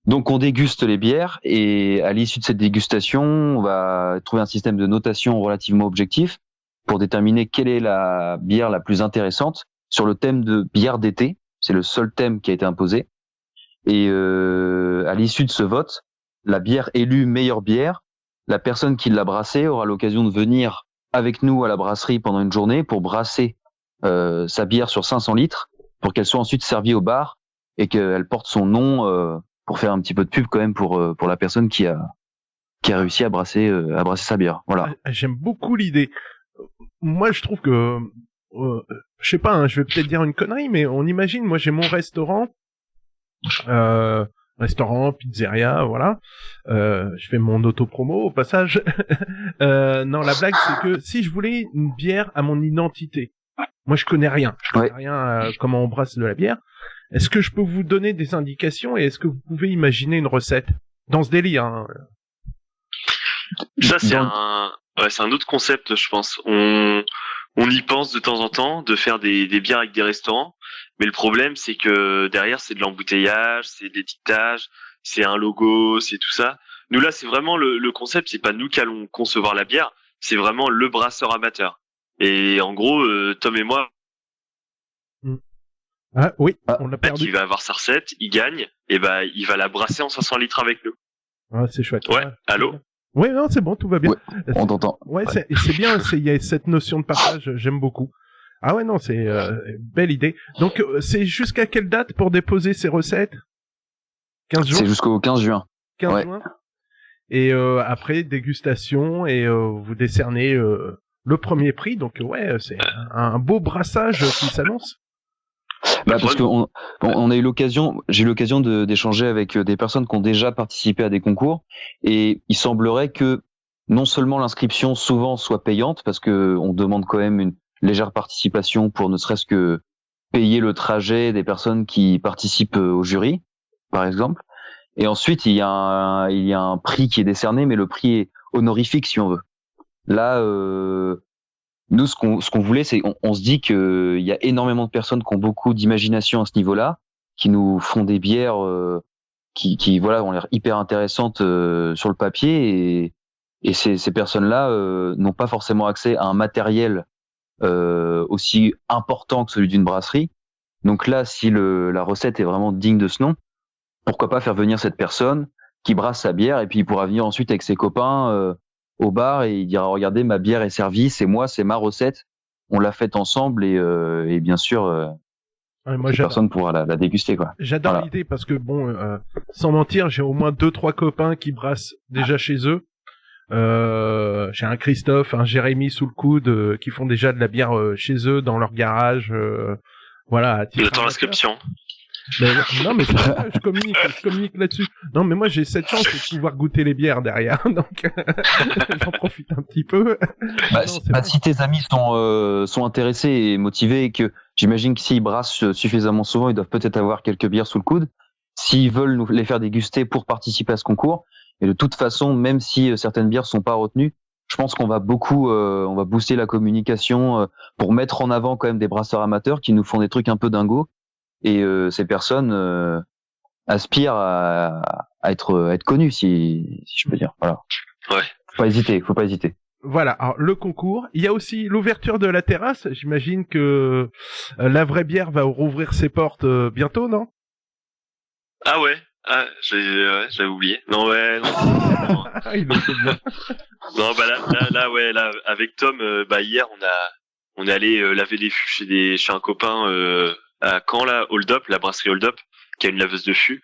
Donc on déguste les bières et à l'issue de cette dégustation, on va trouver un système de notation relativement objectif pour déterminer quelle est la bière la plus intéressante sur le thème de bière d'été. C'est le seul thème qui a été imposé. Et à l'issue de ce vote, la bière élue meilleure bière, la personne qui l'a brassée aura l'occasion de venir avec nous à la brasserie pendant une journée pour brasser sa bière sur 500 litres pour qu'elle soit ensuite servie au bar et qu'elle porte son nom pour faire un petit peu de pub quand même pour la personne qui a réussi à brasser sa bière. Voilà. J'aime beaucoup l'idée. Moi, je trouve que je sais pas, hein, je vais peut-être dire une connerie, mais on imagine, moi j'ai mon restaurant, pizzeria, voilà. Je fais mon auto-promo au passage. Non, la blague c'est que si je voulais une bière à mon identité, moi je connais rien à comment on brasse de la bière. Est-ce que je peux vous donner des indications et est-ce que vous pouvez imaginer une recette dans ce délire hein. Ça c'est un autre concept, je pense. On y pense de temps en temps de faire des bières avec des restaurants, mais le problème c'est que derrière c'est de l'embouteillage, c'est de l'étiquetage, c'est un logo, c'est tout ça. Nous là c'est vraiment le concept, c'est pas nous qui allons concevoir la bière, c'est vraiment le brasseur amateur. Et en gros Tom et moi on l'a perdu. Il va avoir sa recette, il gagne, et il va la brasser en 500 litres avec nous. Ah, c'est chouette. Ouais, allô? Ouais, non, c'est bon, tout va bien. Ouais, on t'entend. Ouais, c'est bien, il y a cette notion de partage, j'aime beaucoup. Ah ouais, non, c'est belle idée. Donc, c'est jusqu'à quelle date pour déposer ces recettes? 15 jours? C'est jusqu'au 15 juin. 15 juin. Et après, dégustation, et vous décernez le premier prix. Donc, ouais, c'est un beau brassage qui s'annonce. Parce que on a eu j'ai eu l'occasion d'échanger avec des personnes qui ont déjà participé à des concours et il semblerait que non seulement l'inscription souvent soit payante parce que on demande quand même une légère participation pour ne serait-ce que payer le trajet des personnes qui participent au jury, par exemple. Et ensuite, il y a un prix qui est décerné, mais le prix est honorifique si on veut. Là, nous, ce qu'on voulait, c'est on se dit qu'il y a énormément de personnes qui ont beaucoup d'imagination à ce niveau-là, qui nous font des bières qui voilà ont l'air hyper intéressantes sur le papier et ces personnes-là n'ont pas forcément accès à un matériel aussi important que celui d'une brasserie. Donc là, si la recette est vraiment digne de ce nom, pourquoi pas faire venir cette personne qui brasse sa bière et puis il pourra venir ensuite avec ses copains au bar et il dira regardez ma bière est servie, c'est ma recette, on l'a faite ensemble et bien sûr personne pourra la déguster quoi. J'adore l'idée parce que bon sans mentir j'ai au moins 2-3 copains qui brassent déjà chez eux. J'ai un Christophe, un Jérémy sous le coude qui font déjà de la bière chez eux dans leur garage voilà. J'attends l'inscription. Non mais c'est ça, je communique là-dessus. Non mais moi j'ai cette chance de pouvoir goûter les bières derrière, donc j'en profite un petit peu. Si tes amis sont intéressés et motivés et que j'imagine que s'ils brassent suffisamment souvent, ils doivent peut-être avoir quelques bières sous le coude. S'ils veulent nous les faire déguster pour participer à ce concours, et de toute façon, même si certaines bières sont pas retenues, je pense qu'on va on va booster la communication pour mettre en avant quand même des brasseurs amateurs qui nous font des trucs un peu dingos. Et ces personnes aspirent à être connues, si je peux dire. Voilà. Ouais. Faut pas hésiter. Voilà. Alors le concours, il y a aussi l'ouverture de la terrasse. J'imagine que la vraie bière va rouvrir ses portes bientôt, non? Ah ouais. Ah, j'avais oublié. Non ouais. Non. Il le fait bien. Non là, avec Tom, hier on est allé laver les fûts chez un copain. À Caen là, Hold Up, la brasserie Hold Up, qui a une laveuse de fûts.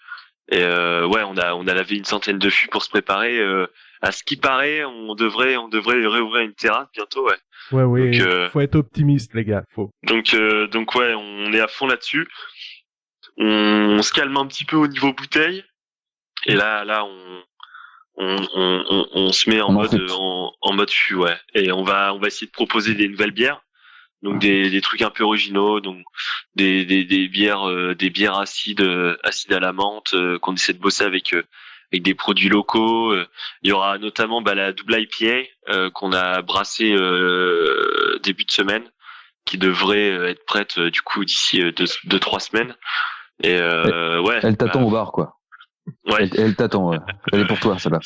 Et on a lavé une centaine de fûts pour se préparer. À ce qui paraît, on devrait réouvrir une terrasse bientôt, ouais. Ouais, donc, faut être optimiste, les gars, faut. Donc ouais, on est à fond là-dessus. on se calme un petit peu au niveau bouteille. Et là, on se met en mode fût, ouais. Et on va essayer de proposer des nouvelles bières. Donc des trucs un peu originaux, donc des bières acides à la menthe, qu'on essaie de bosser avec des produits locaux. Il y aura notamment la double IPA qu'on a brassée début de semaine, qui devrait être prête du coup d'ici 2-3 semaines. Et ouais. Elle t'attend au bar, quoi. Ouais. Elle t'attend. Ouais. Elle est pour toi, celle-là.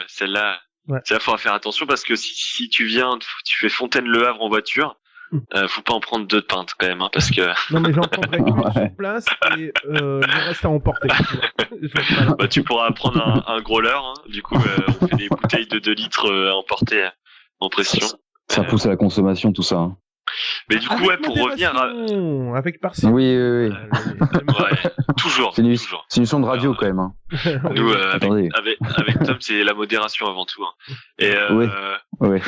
Celle-là, Ouais. faudra faire attention parce que si tu viens, tu fais Fontaine-Le Havre en voiture, faut pas en prendre 2 de pintes quand même, hein, parce que. Non, mais j'en prendrai une sur place et le reste à emporter. Tu pourras prendre un growler, hein. Du coup, on fait des bouteilles de 2 litres à emporter en pression. Ça pousse à la consommation, tout ça. Hein. Mais du coup, pour revenir à... Avec parcimonie. Oui. Ouais, toujours. C'est une émission de radio, quand même. Hein. Nous, avec Tom, c'est la modération avant tout. Hein. Et, ouais.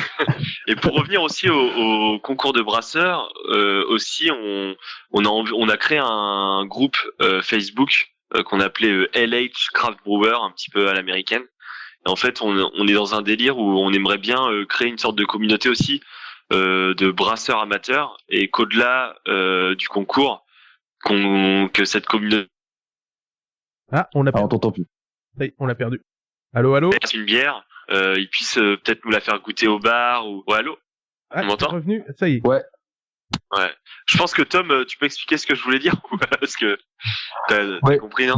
Et pour revenir aussi au concours de brasseurs, aussi, on a créé un groupe Facebook qu'on appelait LH Craft Brewer, un petit peu à l'américaine. Et en fait, on est dans un délire où on aimerait bien créer une sorte de communauté aussi de brasseurs amateurs, et qu'au-delà du concours, que cette communauté... Ah, on t'entend plus. Oui, on l'a perdu. Allô. Une bière, ils puissent peut-être nous la faire goûter au bar ou... Ouais, allô. Ah, on m'entend ? Revenu, ça y est. Ouais. Je pense que Tom, tu peux expliquer ce que je voulais dire, parce que t'as compris, non ?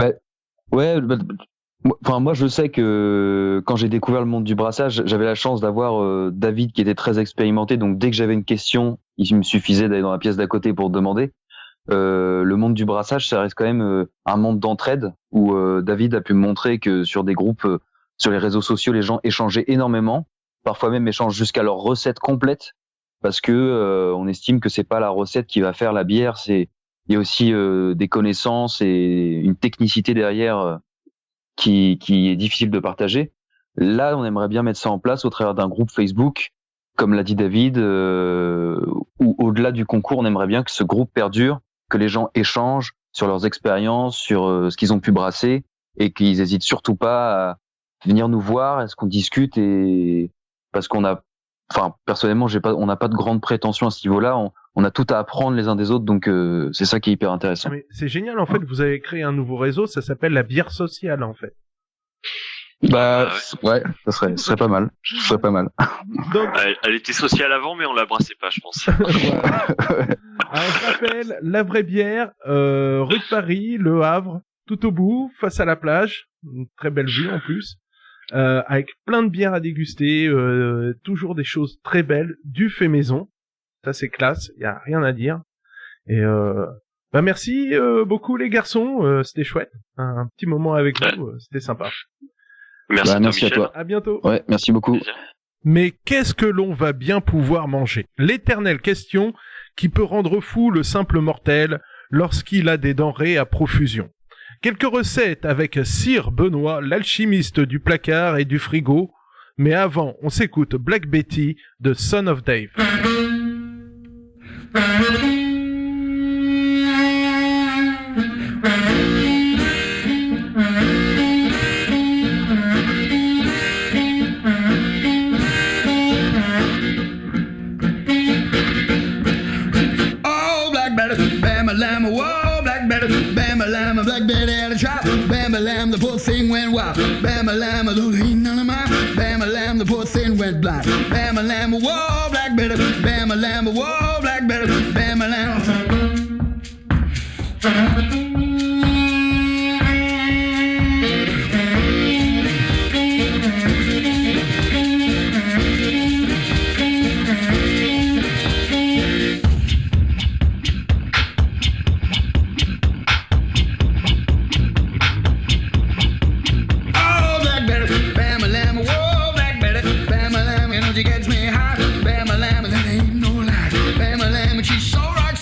Moi, je sais que quand j'ai découvert le monde du brassage, j'avais la chance d'avoir David qui était très expérimenté. Donc, dès que j'avais une question, il me suffisait d'aller dans la pièce d'à côté pour demander. Le monde du brassage, ça reste quand même un monde d'entraide où David a pu me montrer que sur des groupes, sur les réseaux sociaux, les gens échangeaient énormément. Parfois même échangent jusqu'à leur recette complète, parce que on estime que c'est pas la recette qui va faire la bière. Il y a aussi des connaissances et une technicité derrière. Qui est difficile de partager. Là, on aimerait bien mettre ça en place au travers d'un groupe Facebook, comme l'a dit David, où au-delà du concours, on aimerait bien que ce groupe perdure, que les gens échangent sur leurs expériences, sur ce qu'ils ont pu brasser, et qu'ils n'hésitent surtout pas à venir nous voir, est-ce qu'on discute, et parce personnellement, on n'a pas de grandes prétentions à ce niveau-là, on a tout à apprendre les uns des autres, donc c'est ça qui est hyper intéressant. Mais c'est génial, en fait, vous avez créé un nouveau réseau, ça s'appelle la bière sociale, en fait. Ouais, ça serait pas mal. Donc... Elle était sociale avant, mais on la brassait pas, je pense. Alors, je rappelle, la vraie bière, rue de Paris, Le Havre, tout au bout, face à la plage, une très belle vue en plus. Avec plein de bières à déguster, toujours des choses très belles, du fait maison. Ça c'est classe, y a rien à dire. Et merci beaucoup les garçons, c'était chouette. Un petit moment avec vous, c'était sympa. Merci à toi. À bientôt. Ouais, merci beaucoup. Mais qu'est-ce que l'on va bien pouvoir manger ? L'éternelle question qui peut rendre fou le simple mortel lorsqu'il a des denrées à profusion. Quelques recettes avec Sir Benoît, l'alchimiste du placard et du frigo. Mais avant, on s'écoute Black Betty de Son of Dave. Oh, Black Betty, bam-a-lam, whoa, Black Betty, bam-a-lam, Black Betty at a trap, bam-a-lam, the poor thing went wild, bam-a-lam, the ain't none of mine, bam-a-lam, the poor thing went blind, bam-a-lam, whoa, Black Betty, bam-a-lam, whoa, Black Betty, bam-a-lam. She gets me hot, bam-a-lam, that ain't no lie, bam-a-lam, she's so right,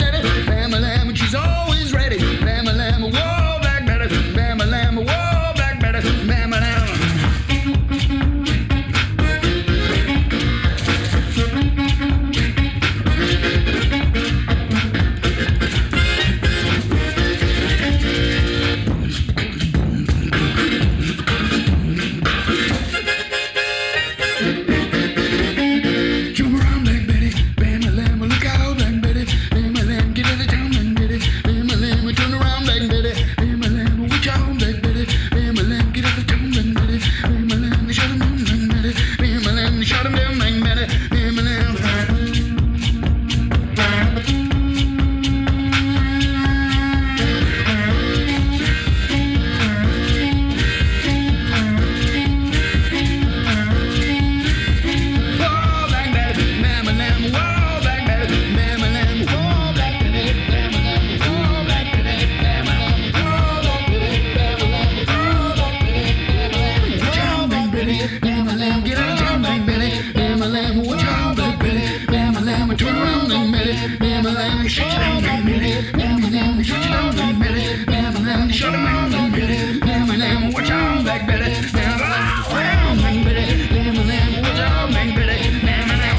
Spin around and belly, bam a lamb, shake it down and belly, bam a lamb, shake it down and belly, bam a lamb, shut him down and belly, bam a lamb, watch out, black belly, bam a lamb, black belly, bam a lamb, watch out, black belly, bam a lamb.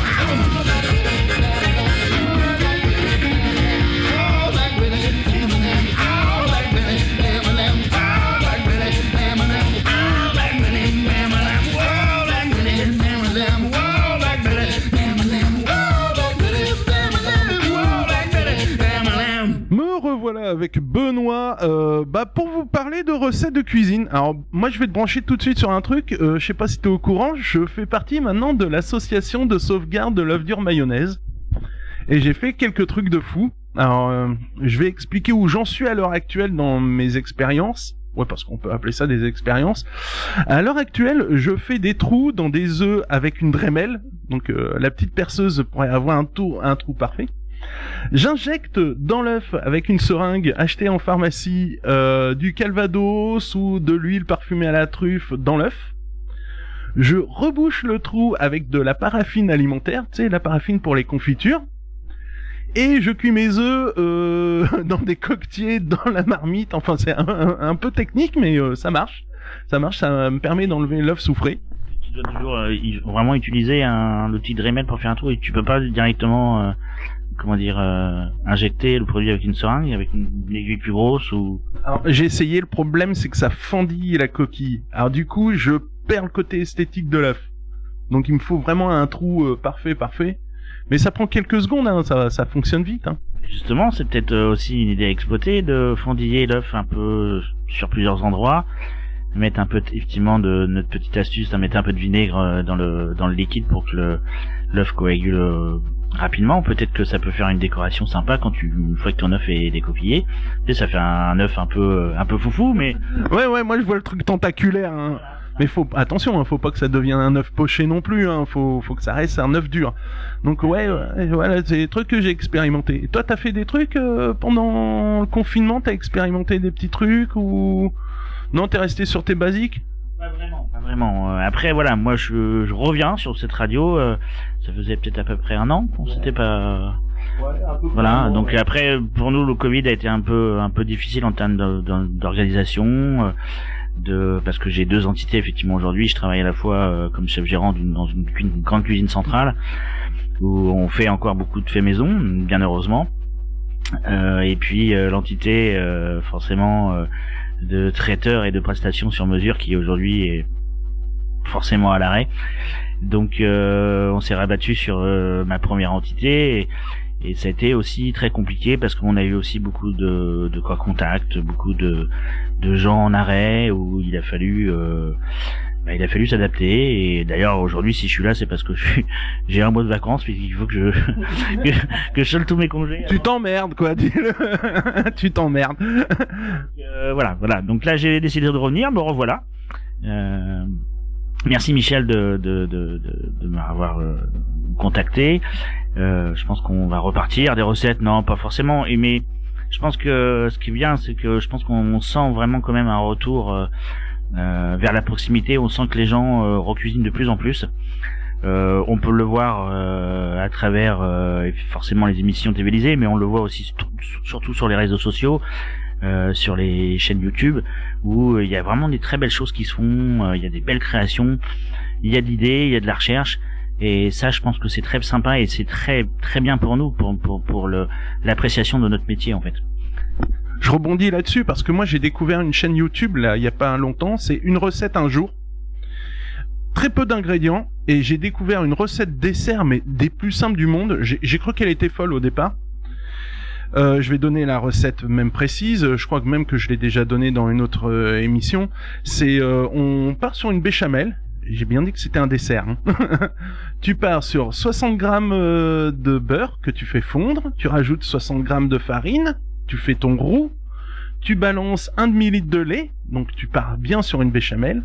Voilà, avec Benoît, pour vous parler de recettes de cuisine. Alors moi je vais te brancher tout de suite sur un truc, je sais pas si t'es au courant, je fais partie maintenant de l'association de sauvegarde de l'œuf dur mayonnaise et j'ai fait quelques trucs de fou. Alors je vais expliquer où j'en suis à l'heure actuelle dans mes expériences. Ouais, parce qu'on peut appeler ça des expériences. À l'heure actuelle, je fais des trous dans des œufs avec une Dremel, donc la petite perceuse pourrait avoir un trou parfait. J'injecte dans l'œuf avec une seringue achetée en pharmacie du Calvados ou de l'huile parfumée à la truffe dans l'œuf. Je rebouche le trou avec de la paraffine alimentaire, tu sais, la paraffine pour les confitures. Et je cuis mes œufs dans des coquetiers, dans la marmite. Enfin, c'est un peu technique, mais ça marche. Ça marche, ça me permet d'enlever l'œuf souffré. Tu dois toujours vraiment utiliser l'outil Dremel pour faire un trou et tu peux pas directement... injecter le produit avec une seringue, avec une aiguille plus grosse ou... Alors, j'ai essayé, le problème c'est que ça fendille la coquille. Alors du coup, je perds le côté esthétique de l'œuf. Donc il me faut vraiment un trou parfait. Mais ça prend quelques secondes, hein, ça fonctionne vite. Hein. Justement, c'est peut-être aussi une idée à exploiter de fendiller l'œuf un peu sur plusieurs endroits. Mettre un peu, effectivement, de notre petite astuce, mettre un peu de vinaigre dans le liquide pour que l'œuf coagule rapidement. Peut-être que ça peut faire une décoration sympa une fois que ton œuf est décoquillé. Tu sais, ça fait un œuf un peu foufou, mais... Ouais, moi je vois le truc tentaculaire, hein. Mais attention, hein, faut pas que ça devienne un œuf poché non plus, hein. Faut que ça reste un œuf dur. Donc voilà, c'est des trucs que j'ai expérimenté. Et toi, t'as fait des trucs pendant le confinement, t'as expérimenté des petits trucs ou... Non, t'es resté sur tes basiques? Pas vraiment. Après, voilà, moi je reviens sur cette radio. Ça faisait peut-être à peu près un an qu'on s'était pas. Voilà. Donc après, pour nous, le Covid a été un peu difficile en termes d'organisation, parce que j'ai deux entités effectivement aujourd'hui. Je travaille à la fois comme chef gérant dans une grande cuisine centrale où on fait encore beaucoup de faits maison, bien heureusement. Et puis l'entité forcément de traiteur et de prestations sur mesure qui aujourd'hui est forcément à l'arrêt. Donc on s'est rabattu sur ma première entité et ça a été aussi très compliqué parce qu'on a eu aussi beaucoup de cas contacts, beaucoup de gens en arrêt où il a fallu s'adapter. Et d'ailleurs aujourd'hui si je suis là c'est parce que j'ai un mois de vacances puisqu'il faut que je solde tous mes congés. Tu t'emmerdes quoi, dis-le. Tu t'emmerdes. Voilà. Donc là j'ai décidé de revenir, me revoilà. Merci Michel de m'avoir contacté. Je pense qu'on va repartir. Des recettes, non, pas forcément. Mais je pense que ce qui est bien, c'est que je pense qu'on sent vraiment quand même un retour vers la proximité. On sent que les gens recuisinent de plus en plus. On peut le voir à travers forcément les émissions télévisées, mais on le voit aussi surtout sur les réseaux sociaux. Sur les chaînes YouTube où il y a vraiment des très belles choses qui se font, il y a des belles créations, il y a de l'idée, il y a de la recherche et ça je pense que c'est très sympa et c'est très très bien pour nous pour l'appréciation de notre métier en fait. Je rebondis là-dessus parce que moi j'ai découvert une chaîne YouTube là il y a pas longtemps, c'est une recette un jour. Très peu d'ingrédients et j'ai découvert une recette dessert mais des plus simples du monde. J'ai cru qu'elle était folle au départ. Je vais donner la recette même précise. Je crois que même que je l'ai déjà donnée dans une autre émission. C'est on part sur une béchamel. J'ai bien dit que c'était un dessert. Hein. Tu pars sur 60 grammes de beurre que tu fais fondre. Tu rajoutes 60 grammes de farine. Tu fais ton roux. Tu balances 1 demi-litre de lait. Donc tu pars bien sur une béchamel.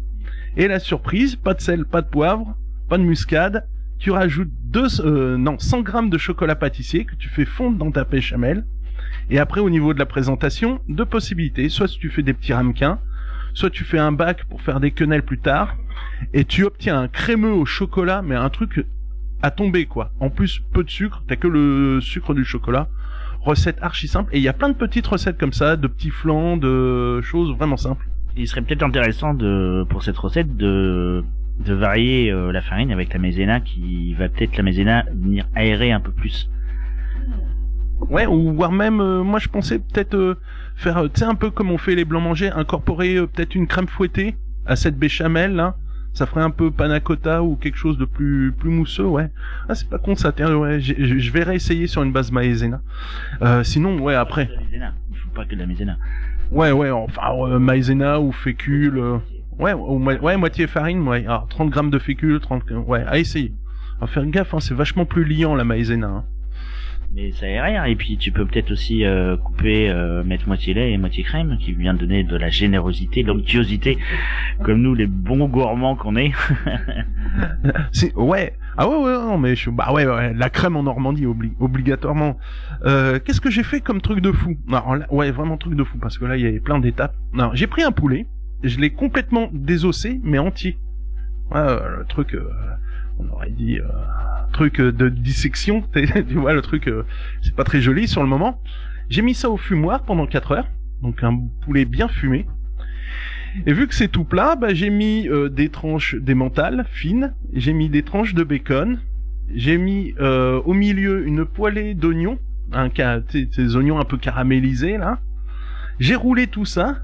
Et la surprise, pas de sel, pas de poivre, pas de muscade. Tu rajoutes 100 grammes de chocolat pâtissier que tu fais fondre dans ta béchamel. Et après, au niveau de la présentation, deux possibilités. Soit tu fais des petits ramequins, soit tu fais un bac pour faire des quenelles plus tard. Et tu obtiens un crémeux au chocolat, mais un truc à tomber, quoi. En plus, peu de sucre, t'as que le sucre du chocolat. Recette archi simple, et il y a plein de petites recettes comme ça, de petits flancs, de choses vraiment simples. Il serait peut-être intéressant pour cette recette de varier la farine avec la maïzena, qui va peut-être la maïzena venir aérer un peu plus. Ouais, ou voire même, moi je pensais peut-être faire, tu sais, un peu comme on fait les blancs manger, incorporer peut-être une crème fouettée à cette béchamel là. Ça ferait un peu panna cotta ou quelque chose de plus mousseux, ouais. Ah, c'est pas con ça, tiens, ouais, je vais réessayer sur une base maïzena. Sinon, ouais, après. Il faut pas que de la maïzena. Ouais, enfin, maïzena ou fécule, ouais, moitié farine, ouais. Alors, 30 grammes de fécule, 30, ouais, à essayer. À faire gaffe, hein, c'est vachement plus liant la maïzena, hein. Mais ça aère, et puis tu peux peut-être aussi couper, mettre moitié lait et moitié crème, qui vient donner de la générosité, de l'onctuosité, comme nous les bons gourmands qu'on est. Ouais. Ah ouais, non, mais ouais, la crème en Normandie, obligatoirement. Qu'est-ce que j'ai fait comme truc de fou? Non, là, ouais, vraiment truc de fou, parce que là, il y avait plein d'étapes. Non, j'ai pris un poulet, je l'ai complètement désossé, mais entier. Ouais, le truc, on aurait dit, truc de dissection, tu vois, le truc, c'est pas très joli sur le moment. J'ai mis ça au fumoir pendant 4 heures, donc un poulet bien fumé. Et vu que c'est tout plat, bah, j'ai mis des tranches d'emmental fines, j'ai mis des tranches de bacon, j'ai mis au milieu une poêlée d'oignons, ces oignons un peu caramélisés là. J'ai roulé tout ça.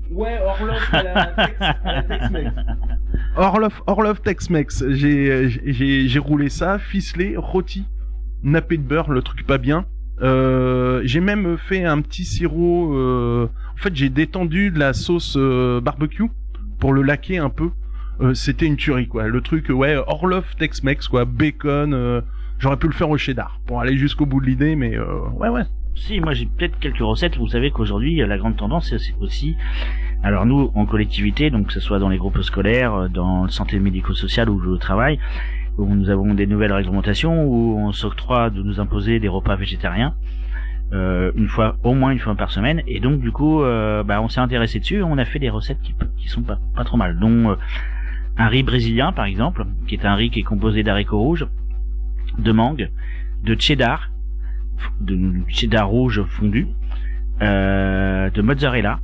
Ouais, Orloff à la Tex-Mex. Orloff Tex-Mex. J'ai roulé ça, ficelé, rôti, nappé de beurre, le truc pas bien. J'ai même fait un petit sirop. En fait, j'ai détendu de la sauce barbecue pour le laquer un peu. C'était une tuerie, quoi. Le truc, ouais, Orloff Tex-Mex, quoi. Bacon. J'aurais pu le faire au cheddar pour aller jusqu'au bout de l'idée, mais ouais. Si, moi j'ai peut-être quelques recettes. Vous savez qu'aujourd'hui la grande tendance c'est aussi, alors nous en collectivité, donc que ce soit dans les groupes scolaires, dans le santé médico-social où je travaille, où nous avons des nouvelles réglementations où on s'octroie de nous imposer des repas végétariens au moins une fois par semaine, et donc du coup on s'est intéressé dessus, on a fait des recettes qui sont pas trop mal, dont un riz brésilien par exemple, qui est un riz qui est composé d'haricots rouges, de mangue, de cheddar rouge fondu, de mozzarella,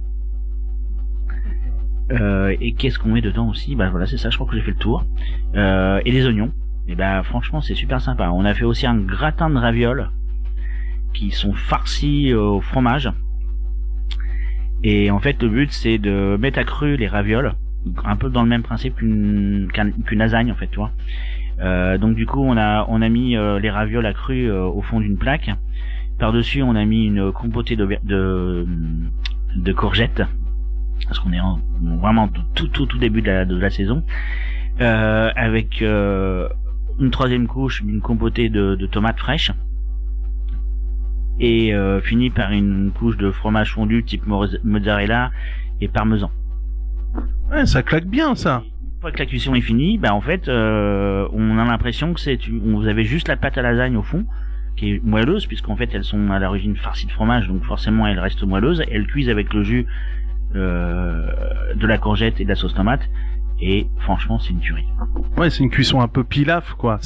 et qu'est-ce qu'on met dedans aussi, bah voilà, c'est ça, je crois que j'ai fait le tour, et des oignons. Et bah franchement c'est super sympa. On a fait aussi un gratin de ravioles qui sont farcis au fromage, et en fait le but c'est de mettre à cru les ravioles, un peu dans le même principe qu'une lasagne en fait, tu vois. Donc du coup on a mis les ravioles à cru au fond d'une plaque. Par-dessus on a mis une compotée de courgettes, parce qu'on est vraiment tout début de la saison, avec une troisième couche d'une compotée de tomates fraîches, et fini par une couche de fromage fondu type mozzarella et parmesan. Ouais, ça claque bien ça. Une fois que la cuisson est finie, bah en fait on a l'impression que vous avez juste la pâte à lasagne au fond, qui est moelleuse, puisqu'en fait elles sont à l'origine farcies de fromage, donc forcément elles restent moelleuses, et elles cuisent avec le jus de la courgette et de la sauce tomate, et franchement c'est une tuerie. Ouais, c'est une cuisson un peu pilaf, quoi.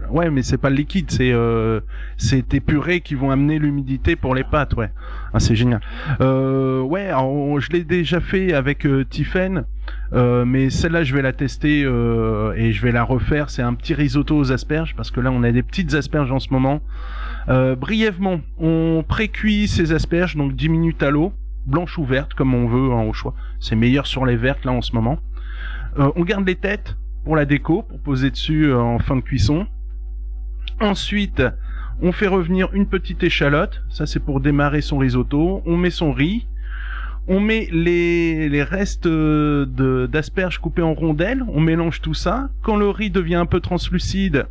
Ouais, mais c'est pas le liquide, c'est tes purées qui vont amener l'humidité pour les pâtes, ouais. Ah, c'est génial. Ouais, alors, je l'ai déjà fait avec Tiffen, mais celle-là je vais la tester et je vais la refaire. C'est un petit risotto aux asperges, parce que là on a des petites asperges en ce moment. Brièvement, on pré-cuit ces asperges, donc 10 minutes à l'eau, blanche ou verte comme on veut, hein, au choix. C'est meilleur sur les vertes là en ce moment. On garde les têtes pour la déco, pour poser dessus en fin de cuisson. Ensuite, on fait revenir une petite échalote, ça c'est pour démarrer son risotto. On met son riz, on met les restes d'asperges coupées en rondelles, on mélange tout ça. Quand le riz devient un peu translucide,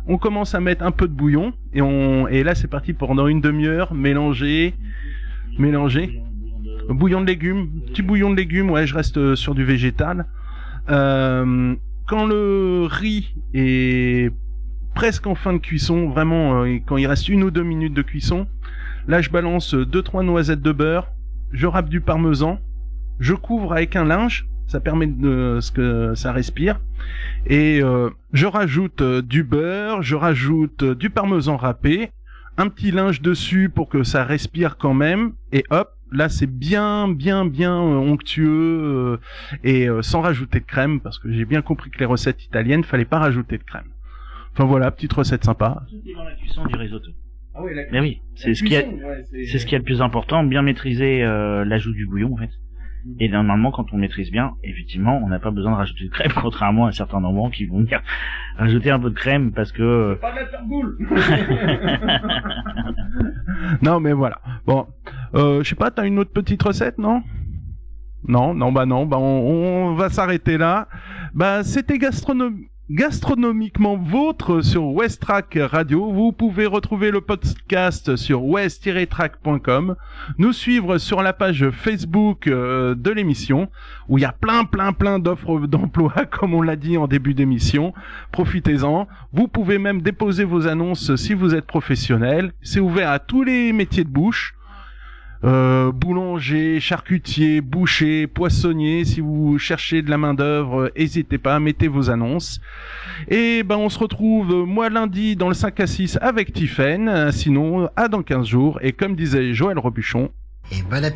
on commence à mettre un peu de bouillon, et là c'est parti pendant une demi-heure, mélanger. Bouillon de légumes, petit bouillon de légumes, ouais, je reste sur du végétal. Quand le riz est presque en fin de cuisson, vraiment, quand il reste 1 ou 2 minutes de cuisson, là je balance 2-3 noisettes de beurre, je râpe du parmesan, je couvre avec un linge, Ça permet de ce que ça respire. Et je rajoute du beurre, je rajoute du parmesan râpé, un petit linge dessus pour que ça respire quand même. Et hop, là c'est bien onctueux et sans rajouter de crème, parce que j'ai bien compris que les recettes italiennes, fallait pas rajouter de crème. Enfin voilà, petite recette sympa. Tout est dans la cuisson du risotto. Ah oui, mais oui, c'est ce qui est le plus important, bien maîtriser l'ajout du bouillon en fait. Et normalement, quand on maîtrise bien, effectivement, on n'a pas besoin de rajouter de crème, contrairement à certains Normands qui vont dire rajouter un peu de crème parce que. Pas mettre la boule. Non, mais voilà. Bon, je sais pas, t'as une autre petite recette, non? Non, on va s'arrêter là. Bah, c'était gastronomiquement vôtre sur Westrack Radio. Vous pouvez retrouver le podcast sur west-track.com, nous suivre sur la page Facebook de l'émission où il y a plein d'offres d'emploi comme on l'a dit en début d'émission. Profitez-en. Vous pouvez même déposer vos annonces si vous êtes professionnel. C'est ouvert à tous les métiers de bouche. Boulanger, charcutier, boucher, poissonnier, si vous cherchez de la main d'œuvre, n'hésitez pas, mettez vos annonces. Et ben on se retrouve moi lundi dans le 5 à 6 avec Tiphaine, sinon à dans 15 jours, et comme disait Joël Robuchon, et bon appétit.